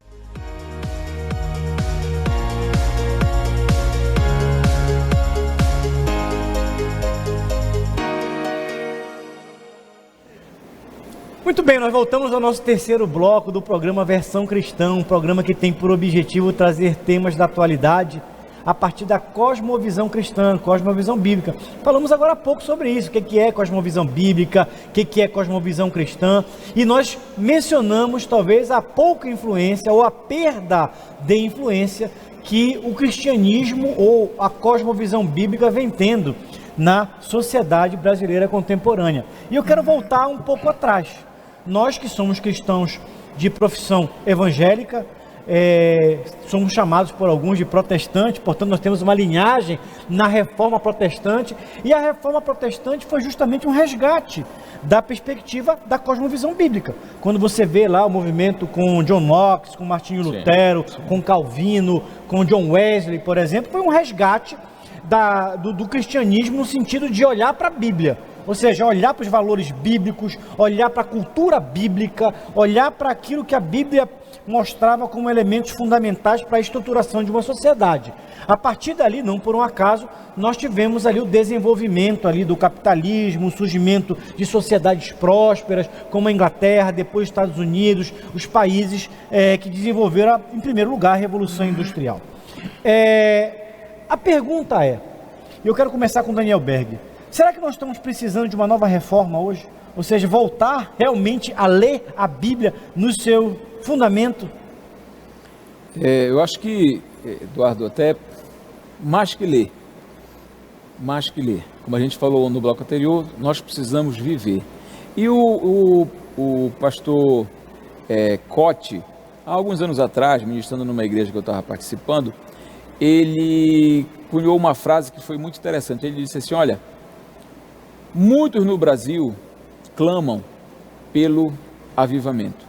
Muito bem, nós voltamos ao nosso terceiro bloco do programa Versão Cristã, um programa que tem por objetivo trazer temas da atualidade a partir da cosmovisão cristã, cosmovisão bíblica. Falamos agora há pouco sobre isso, o que é cosmovisão bíblica, o que é cosmovisão cristã, e nós mencionamos talvez a pouca influência ou a perda de influência que o cristianismo ou a cosmovisão bíblica vem tendo na sociedade brasileira contemporânea. E eu quero voltar um pouco atrás. Nós que somos cristãos de profissão evangélica, somos chamados por alguns de protestantes, portanto nós temos uma linhagem na reforma protestante, e a reforma protestante foi justamente um resgate da perspectiva da cosmovisão bíblica. Quando você vê lá o movimento com John Knox, com Martinho Lutero, com Calvino, com John Wesley, por exemplo, foi um resgate do cristianismo no sentido de olhar para a Bíblia. Ou seja, olhar para os valores bíblicos, olhar para a cultura bíblica, olhar para aquilo que a Bíblia mostrava como elementos fundamentais para a estruturação de uma sociedade. A partir dali, não por um acaso, nós tivemos ali o desenvolvimento ali do capitalismo, o surgimento de sociedades prósperas, como a Inglaterra, depois os Estados Unidos, os países que desenvolveram, em primeiro lugar, a Revolução Industrial. A pergunta eu quero começar com Daniel Berg. Será que nós estamos precisando de uma nova reforma hoje? Ou seja, voltar realmente a ler a Bíblia no seu fundamento? Eu acho que, Eduardo, até mais que ler, como a gente falou no bloco anterior, nós precisamos viver. E o pastor Cote, há alguns anos atrás, ministrando numa igreja que eu estava participando, ele cunhou uma frase que foi muito interessante. Ele disse assim: olha, muitos no Brasil clamam pelo avivamento.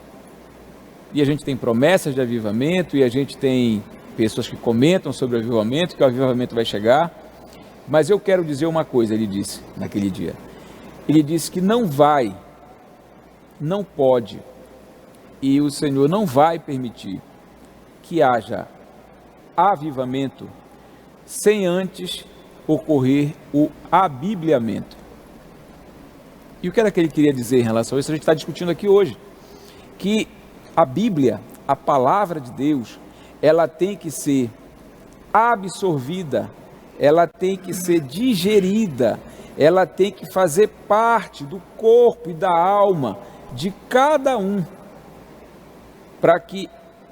E a gente tem promessas de avivamento, e a gente tem pessoas que comentam sobre o avivamento, que o avivamento vai chegar. Mas eu quero dizer uma coisa, ele disse naquele dia. Ele disse que não pode, e o Senhor não vai permitir que haja avivamento sem antes ocorrer o abibliamento. E o que era que ele queria dizer em relação a isso? A gente está discutindo aqui hoje, que a Bíblia, a palavra de Deus, ela tem que ser absorvida, ela tem que ser digerida, ela tem que fazer parte do corpo e da alma de cada um, para que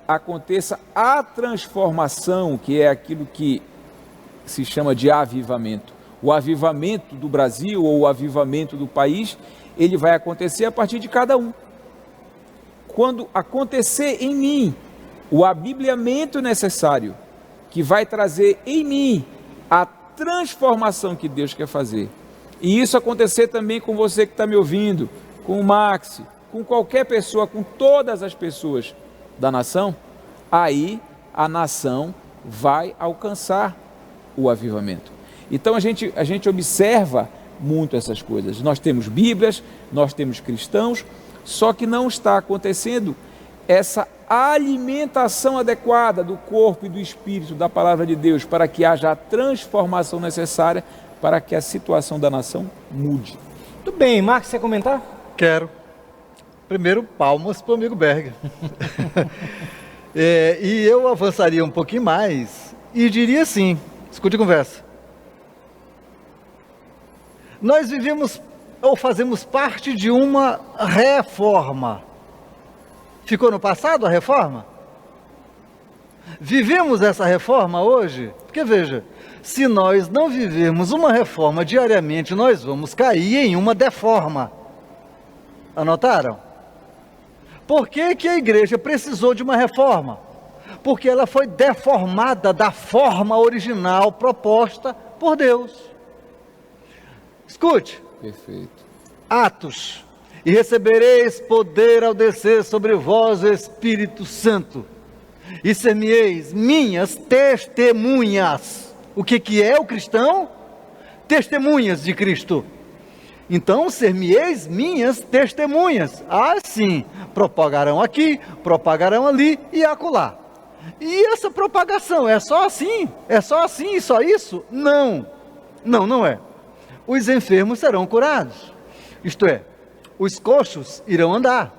aconteça a transformação, que é aquilo que se chama de avivamento. O avivamento do Brasil ou o avivamento do país, ele vai acontecer a partir de cada um. Quando acontecer em mim o abibliamento necessário, que vai trazer em mim a transformação que Deus quer fazer, e isso acontecer também com você que está me ouvindo, com o Max, com qualquer pessoa, com todas as pessoas da nação, aí a nação vai alcançar o avivamento. Então a gente observa muito essas coisas. Nós temos Bíblias, nós temos cristãos, só que não está acontecendo essa alimentação adequada do corpo e do espírito da palavra de Deus, para que haja a transformação necessária para que a situação da nação mude. Muito bem, Marcos, você quer comentar? Quero. Primeiro, palmas para o amigo Berg. E eu avançaria um pouquinho mais e diria assim, escute a conversa. Nós vivemos ou fazemos parte de uma reforma. Ficou no passado a reforma? Vivemos essa reforma hoje? Porque veja, se nós não vivermos uma reforma diariamente, nós vamos cair em uma deforma. Anotaram? Por que que a igreja precisou de uma reforma? Porque ela foi deformada da forma original proposta por Deus. Escute. Perfeito. Atos. E recebereis poder ao descer sobre vós o Espírito Santo. E ser-me-eis minhas testemunhas. O que é o cristão? Testemunhas de Cristo. Então, ser-me-eis minhas testemunhas. Sim, propagarão aqui, propagarão ali e acolá. E essa propagação é só assim? É só assim e só isso? Não. Não é. Os enfermos serão curados. Isto é, os coxos irão andar.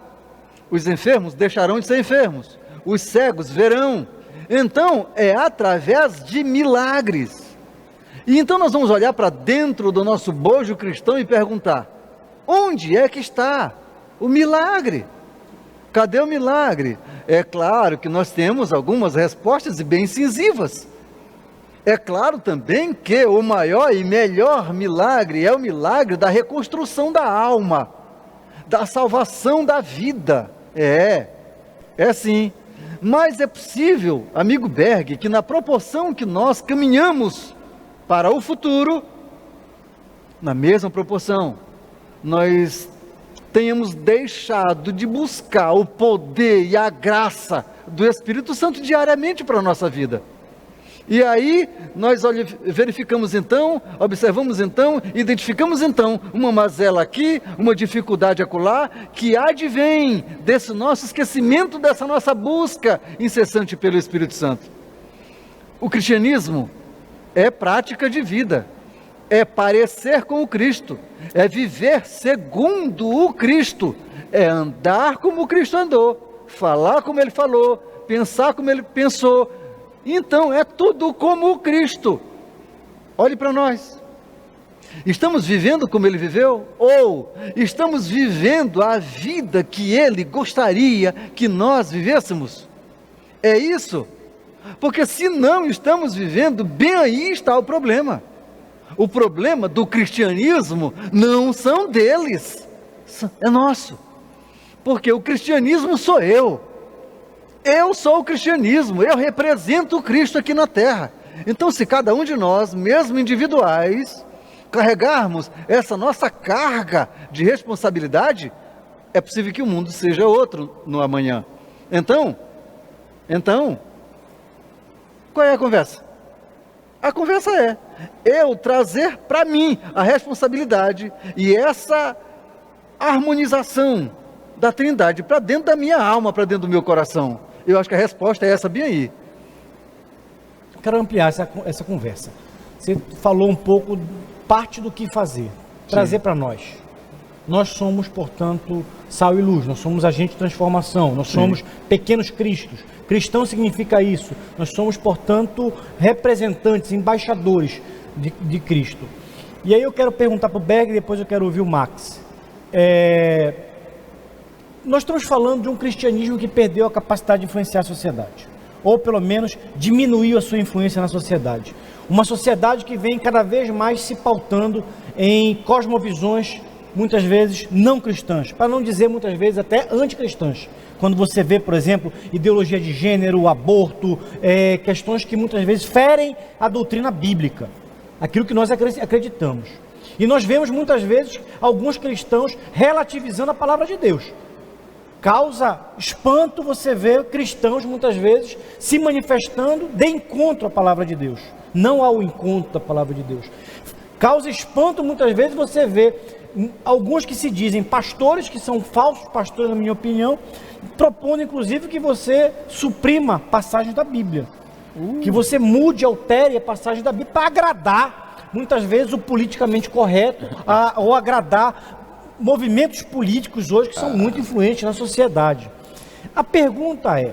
Os enfermos deixarão de ser enfermos. Os cegos verão. Então, é através de milagres. E então nós vamos olhar para dentro do nosso bojo cristão e perguntar: onde é que está o milagre? Cadê o milagre? É claro que nós temos algumas respostas bem incisivas. É claro também que o maior e melhor milagre é o milagre da reconstrução da alma, da salvação da vida. É sim. Mas é possível, amigo Berg, que na proporção que nós caminhamos para o futuro, na mesma proporção, nós tenhamos deixado de buscar o poder e a graça do Espírito Santo diariamente para a nossa vida. E aí nós verificamos então, observamos então, identificamos então uma mazela aqui, uma dificuldade acolá, que advém desse nosso esquecimento, dessa nossa busca incessante pelo Espírito Santo. O cristianismo é prática de vida, é parecer com o Cristo, é viver segundo o Cristo, é andar como o Cristo andou, falar como Ele falou, pensar como Ele pensou. Então é tudo como o Cristo. Olhe para nós. Estamos vivendo como Ele viveu? Ou estamos vivendo a vida que Ele gostaria que nós vivêssemos? É isso? Porque se não estamos vivendo, bem aí está o problema. O problema do cristianismo não são deles, é nosso. Porque o cristianismo sou eu. Eu sou o cristianismo, eu represento o Cristo aqui na terra. Então, se cada um de nós, mesmo individuais, carregarmos essa nossa carga de responsabilidade, é possível que o mundo seja outro no amanhã. Então, qual é a conversa? A conversa é eu trazer para mim a responsabilidade e essa harmonização da Trindade para dentro da minha alma, para dentro do meu coração. Eu acho que a resposta é essa bem aí. Eu quero ampliar essa conversa. Você falou um pouco, parte do que fazer, trazer para nós. Nós somos, portanto, sal e luz, nós somos agentes de transformação, nós somos pequenos cristos. Cristão significa isso. Nós somos, portanto, representantes, embaixadores de Cristo. E aí eu quero perguntar para o Berg e depois eu quero ouvir o Max. Nós estamos falando de um cristianismo que perdeu a capacidade de influenciar a sociedade, ou pelo menos diminuiu a sua influência na sociedade. Uma sociedade que vem cada vez mais se pautando em cosmovisões, muitas vezes não cristãs, para não dizer muitas vezes até anticristãs. Quando você vê, por exemplo, ideologia de gênero, aborto, questões que muitas vezes ferem a doutrina bíblica, aquilo que nós acreditamos. E nós vemos muitas vezes alguns cristãos relativizando a palavra de Deus. Causa espanto você ver cristãos muitas vezes se manifestando de encontro à palavra de Deus, não ao encontro da palavra de Deus. Causa espanto muitas vezes você vê alguns que se dizem pastores, que são falsos pastores na minha opinião, propondo inclusive que você suprima passagens da Bíblia, que você mude, altere a passagem da Bíblia para agradar muitas vezes o politicamente correto, ou agradar movimentos políticos hoje que são muito influentes na sociedade. A pergunta é,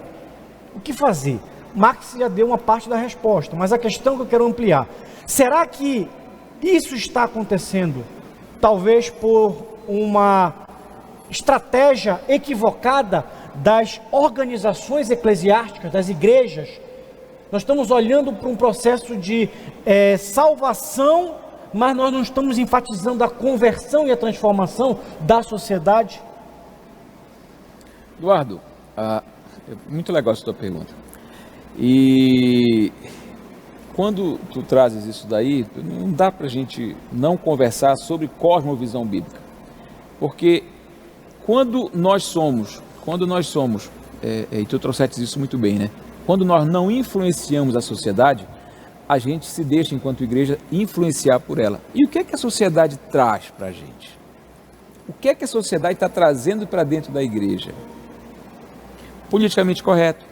o que fazer? Max já deu uma parte da resposta, mas a questão que eu quero ampliar, será que isso está acontecendo talvez por uma estratégia equivocada das organizações eclesiásticas, das igrejas? Nós estamos olhando para um processo de salvação, mas nós não estamos enfatizando a conversão e a transformação da sociedade? Eduardo, muito legal essa tua pergunta. E quando tu trazes isso daí, não dá para a gente não conversar sobre cosmovisão bíblica. Porque quando nós somos, e tu trouxeste isso muito bem, né? Quando nós não influenciamos a sociedade, a gente se deixa, enquanto igreja, influenciar por ela. E o que é que a sociedade traz para a gente? O que é que a sociedade está trazendo para dentro da igreja? Politicamente correto,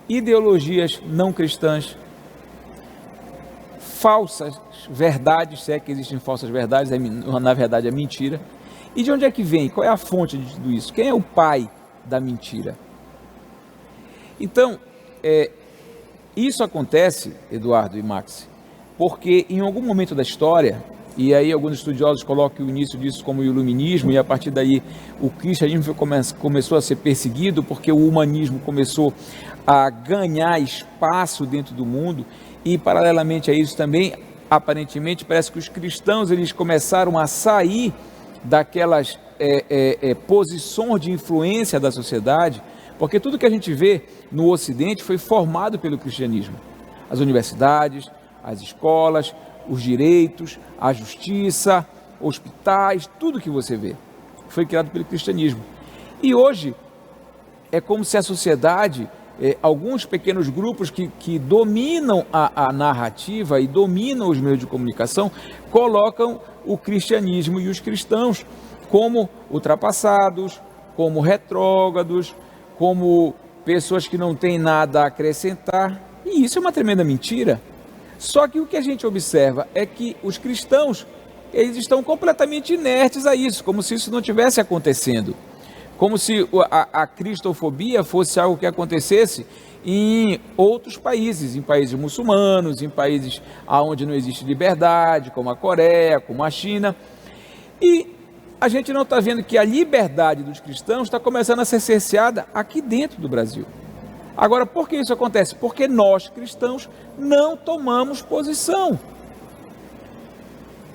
ideologias não cristãs, falsas verdades, se é que existem falsas verdades, na verdade é mentira. E de onde é que vem? Qual é a fonte de tudo isso? Quem é o pai da mentira? Então, isso acontece, Eduardo e Max, porque em algum momento da história, e aí alguns estudiosos colocam o início disso como o iluminismo, e a partir daí o cristianismo começou a ser perseguido, porque o humanismo começou a ganhar espaço dentro do mundo, e paralelamente a isso também, aparentemente, parece que os cristãos eles começaram a sair daquelas posições de influência da sociedade, porque tudo que a gente vê no Ocidente foi formado pelo cristianismo. As universidades, as escolas, os direitos, a justiça, hospitais, tudo que você vê foi criado pelo cristianismo. E hoje é como se a sociedade, alguns pequenos grupos que dominam a narrativa e dominam os meios de comunicação, colocam o cristianismo e os cristãos como ultrapassados, como retrógrados, como pessoas que não têm nada a acrescentar. E isso é uma tremenda mentira. Só que o que a gente observa é que os cristãos, eles estão completamente inertes a isso, como se isso não estivesse acontecendo. Como se a cristofobia fosse algo que acontecesse em outros países, em países muçulmanos, em países onde não existe liberdade, como a Coreia, como a China. E a gente não está vendo que a liberdade dos cristãos está começando a ser cerceada aqui dentro do Brasil. Agora, por que isso acontece? Porque nós, cristãos, não tomamos posição.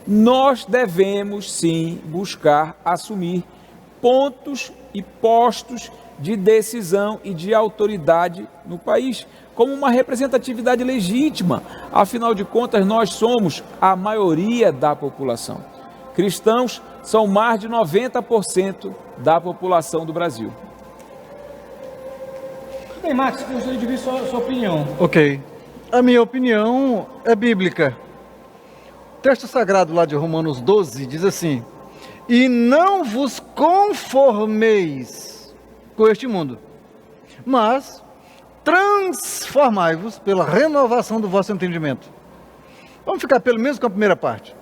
Nós devemos, sim, buscar assumir pontos e postos de decisão e de autoridade no país, como uma representatividade legítima. Afinal de contas, nós somos a maioria da população. Cristãos são mais de 90% da população do Brasil. Bem, Max, eu gostaria de ouvir sua opinião. Ok. A minha opinião é bíblica. O texto sagrado lá de Romanos 12 diz assim: e não vos conformeis com este mundo, mas transformai-vos pela renovação do vosso entendimento. Vamos ficar pelo menos com a primeira parte.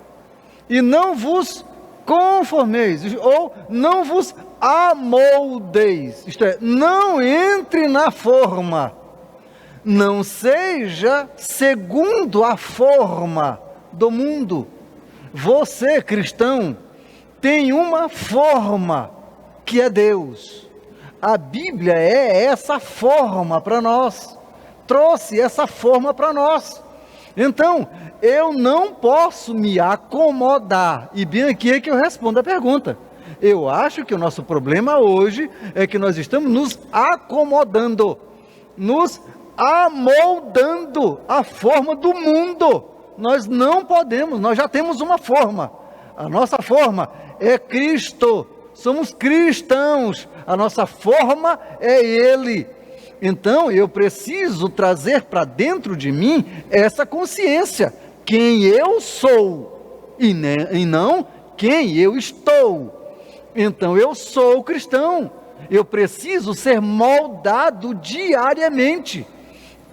E não vos conformeis, ou não vos amoldeis, isto é, não entre na forma, não seja segundo a forma do mundo. Você, cristão, tem uma forma que é Deus. A Bíblia é essa forma para nós, trouxe essa forma para nós. Então, eu não posso me acomodar, e bem aqui é que eu respondo a pergunta. Eu acho que o nosso problema hoje é que nós estamos nos acomodando, nos amoldando à forma do mundo. Nós não podemos, nós já temos uma forma. A nossa forma é Cristo, somos cristãos, a nossa forma é Ele. Então eu preciso trazer para dentro de mim essa consciência, quem eu sou e não quem eu estou. Então eu sou cristão, eu preciso ser moldado diariamente.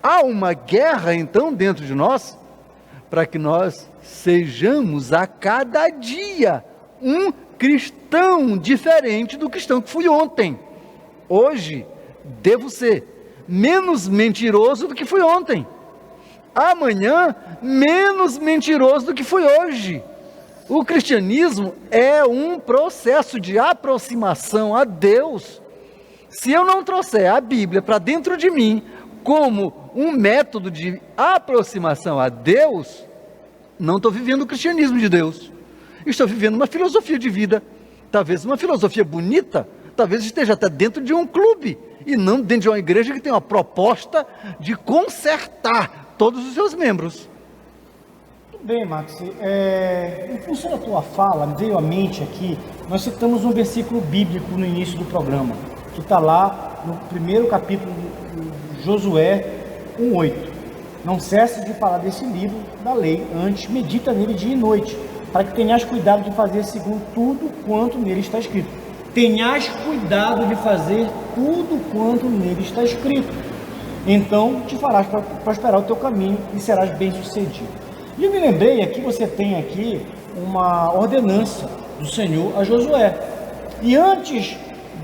Há uma guerra então dentro de nós, para que nós sejamos a cada dia um cristão diferente do cristão que fui ontem. Hoje devo ser menos mentiroso do que fui ontem. Amanhã, menos mentiroso do que fui hoje. O cristianismo é um processo de aproximação a Deus. Se eu não trouxer a Bíblia para dentro de mim como um método de aproximação a Deus, não estou vivendo o cristianismo de Deus. Estou vivendo uma filosofia de vida, talvez uma filosofia bonita, talvez esteja até dentro de um clube, e não dentro de uma igreja que tem uma proposta de consertar todos os seus membros. Tudo bem, Max. Em função da tua fala, me veio à mente aqui, nós citamos um versículo bíblico no início do programa, que está lá no primeiro capítulo de Josué 1:8. Não cesse de falar desse livro da lei, antes medita nele dia e noite, para que tenhas cuidado de fazer segundo tudo quanto nele está escrito. Tenhas cuidado de fazer tudo quanto nele está escrito. Então te farás prosperar o teu caminho e serás bem-sucedido. E eu me lembrei aqui, você tem aqui uma ordenança do Senhor a Josué. E antes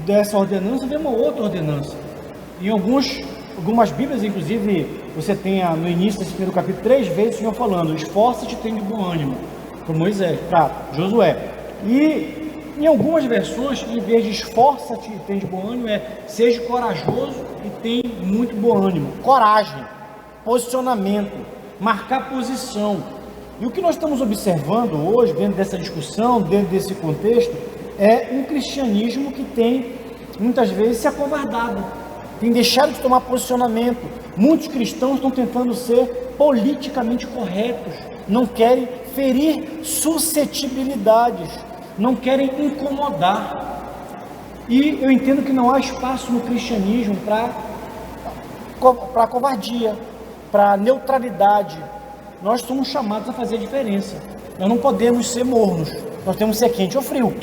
dessa ordenança vem uma outra ordenança. Em algumas Bíblias, inclusive, você tem no início desse primeiro capítulo 3 vezes o Senhor falando: esforça-te e tem de bom ânimo, para Moisés, para Josué. E em algumas versões, em vez de esforça-te e tem de bom ânimo, seja corajoso e tem muito bom ânimo. Coragem, posicionamento, marcar posição. E o que nós estamos observando hoje, dentro dessa discussão, dentro desse contexto, é um cristianismo que tem, muitas vezes, se acovardado, tem deixado de tomar posicionamento. Muitos cristãos estão tentando ser politicamente corretos, não querem ferir suscetibilidades, não querem incomodar. E eu entendo que não há espaço no cristianismo para covardia, para neutralidade. Nós somos chamados a fazer a diferença. Nós não podemos ser mornos, nós temos que ser quente ou frio,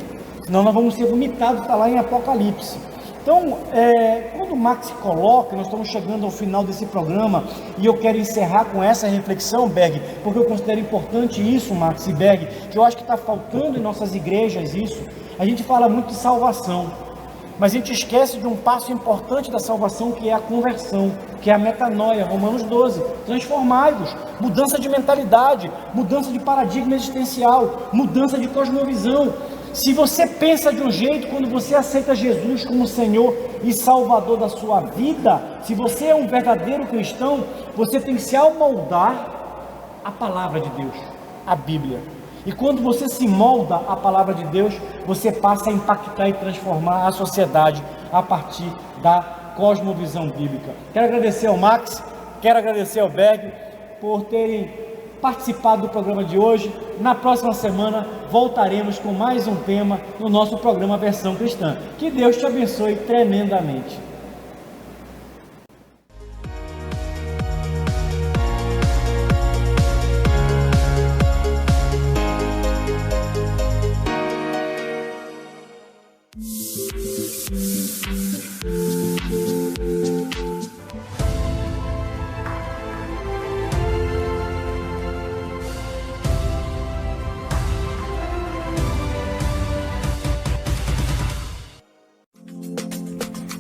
senão nós vamos ser vomitados, está lá em Apocalipse. Então, quando o Max coloca, nós estamos chegando ao final desse programa, e eu quero encerrar com essa reflexão, Berg, porque eu considero importante isso, Max e Berg, que eu acho que está faltando em nossas igrejas isso. A gente fala muito de salvação, mas a gente esquece de um passo importante da salvação, que é a conversão, que é a metanoia, Romanos 12, transformai-vos, mudança de mentalidade, mudança de paradigma existencial, mudança de cosmovisão. Se você pensa de um jeito, quando você aceita Jesus como Senhor e Salvador da sua vida, se você é um verdadeiro cristão, você tem que se amoldar à palavra de Deus, à Bíblia. E quando você se molda à palavra de Deus, você passa a impactar e transformar a sociedade a partir da cosmovisão bíblica. Quero agradecer ao Max, quero agradecer ao Berg por terem participado do programa de hoje. Na próxima semana voltaremos com mais um tema no nosso programa Versão Cristã. Que Deus te abençoe tremendamente.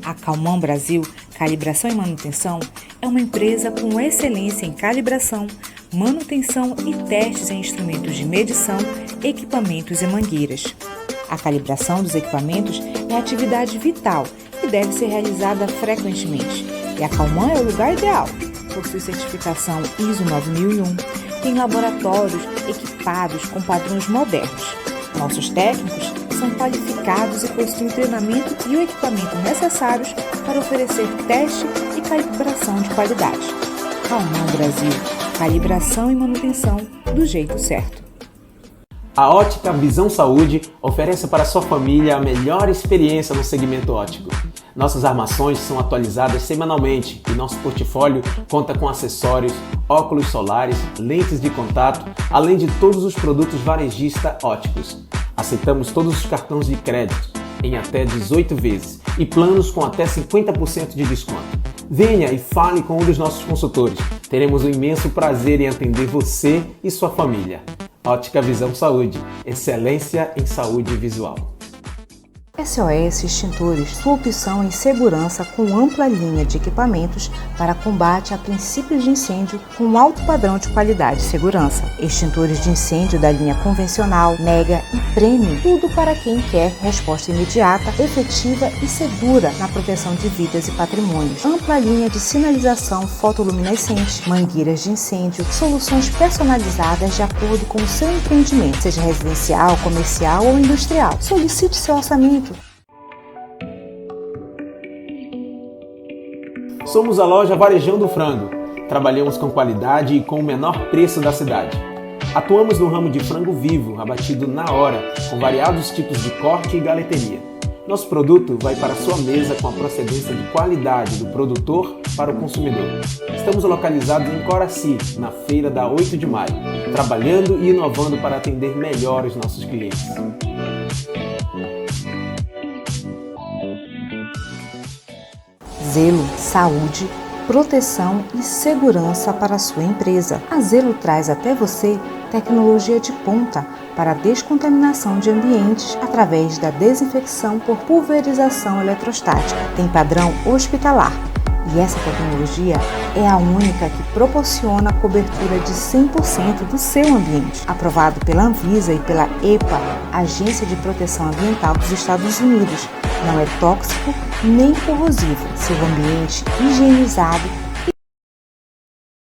A Calman Brasil Calibração e Manutenção é uma empresa com excelência em calibração, manutenção e testes em instrumentos de medição, equipamentos e mangueiras. A calibração dos equipamentos é atividade vital e deve ser realizada frequentemente. E a Calman é o lugar ideal. Possui certificação ISO 9001, tem laboratórios equipados com padrões modernos. Nossos técnicos são qualificados e possuem treinamento e o equipamento necessários para oferecer teste e calibração de qualidade. Calman Brasil, calibração e manutenção do jeito certo. A Ótica Visão Saúde oferece para sua família a melhor experiência no segmento óptico. Nossas armações são atualizadas semanalmente e nosso portfólio conta com acessórios, óculos solares, lentes de contato, além de todos os produtos varejista ópticos. Aceitamos todos os cartões de crédito em até 18 vezes e planos com até 50% de desconto. Venha e fale com um dos nossos consultores. Teremos um imenso prazer em atender você e sua família. Ótica Visão Saúde, excelência em saúde visual. SOS Extintores, sua opção em segurança com ampla linha de equipamentos para combate a princípios de incêndio com alto padrão de qualidade e segurança. Extintores de incêndio da linha convencional, mega e premium, tudo para quem quer resposta imediata, efetiva e segura na proteção de vidas e patrimônios. Ampla linha de sinalização fotoluminescente, mangueiras de incêndio, soluções personalizadas de acordo com o seu empreendimento, seja residencial, comercial ou industrial. Solicite seu orçamento. Somos a loja Varejão do Frango. Trabalhamos com qualidade e com o menor preço da cidade. Atuamos no ramo de frango vivo, abatido na hora, com variados tipos de corte e galeteria. Nosso produto vai para a sua mesa com a procedência de qualidade do produtor para o consumidor. Estamos localizados em Coraci, na feira da 8 de maio, trabalhando e inovando para atender melhor os nossos clientes. Zelo, saúde, proteção e segurança para a sua empresa. A Zelo traz até você tecnologia de ponta para a descontaminação de ambientes através da desinfecção por pulverização eletrostática. Tem padrão hospitalar e essa tecnologia é a única que proporciona a cobertura de 100% do seu ambiente. Aprovado pela Anvisa e pela EPA, Agência de Proteção Ambiental dos Estados Unidos. Não é tóxico nem corrosivo. Seu ambiente higienizado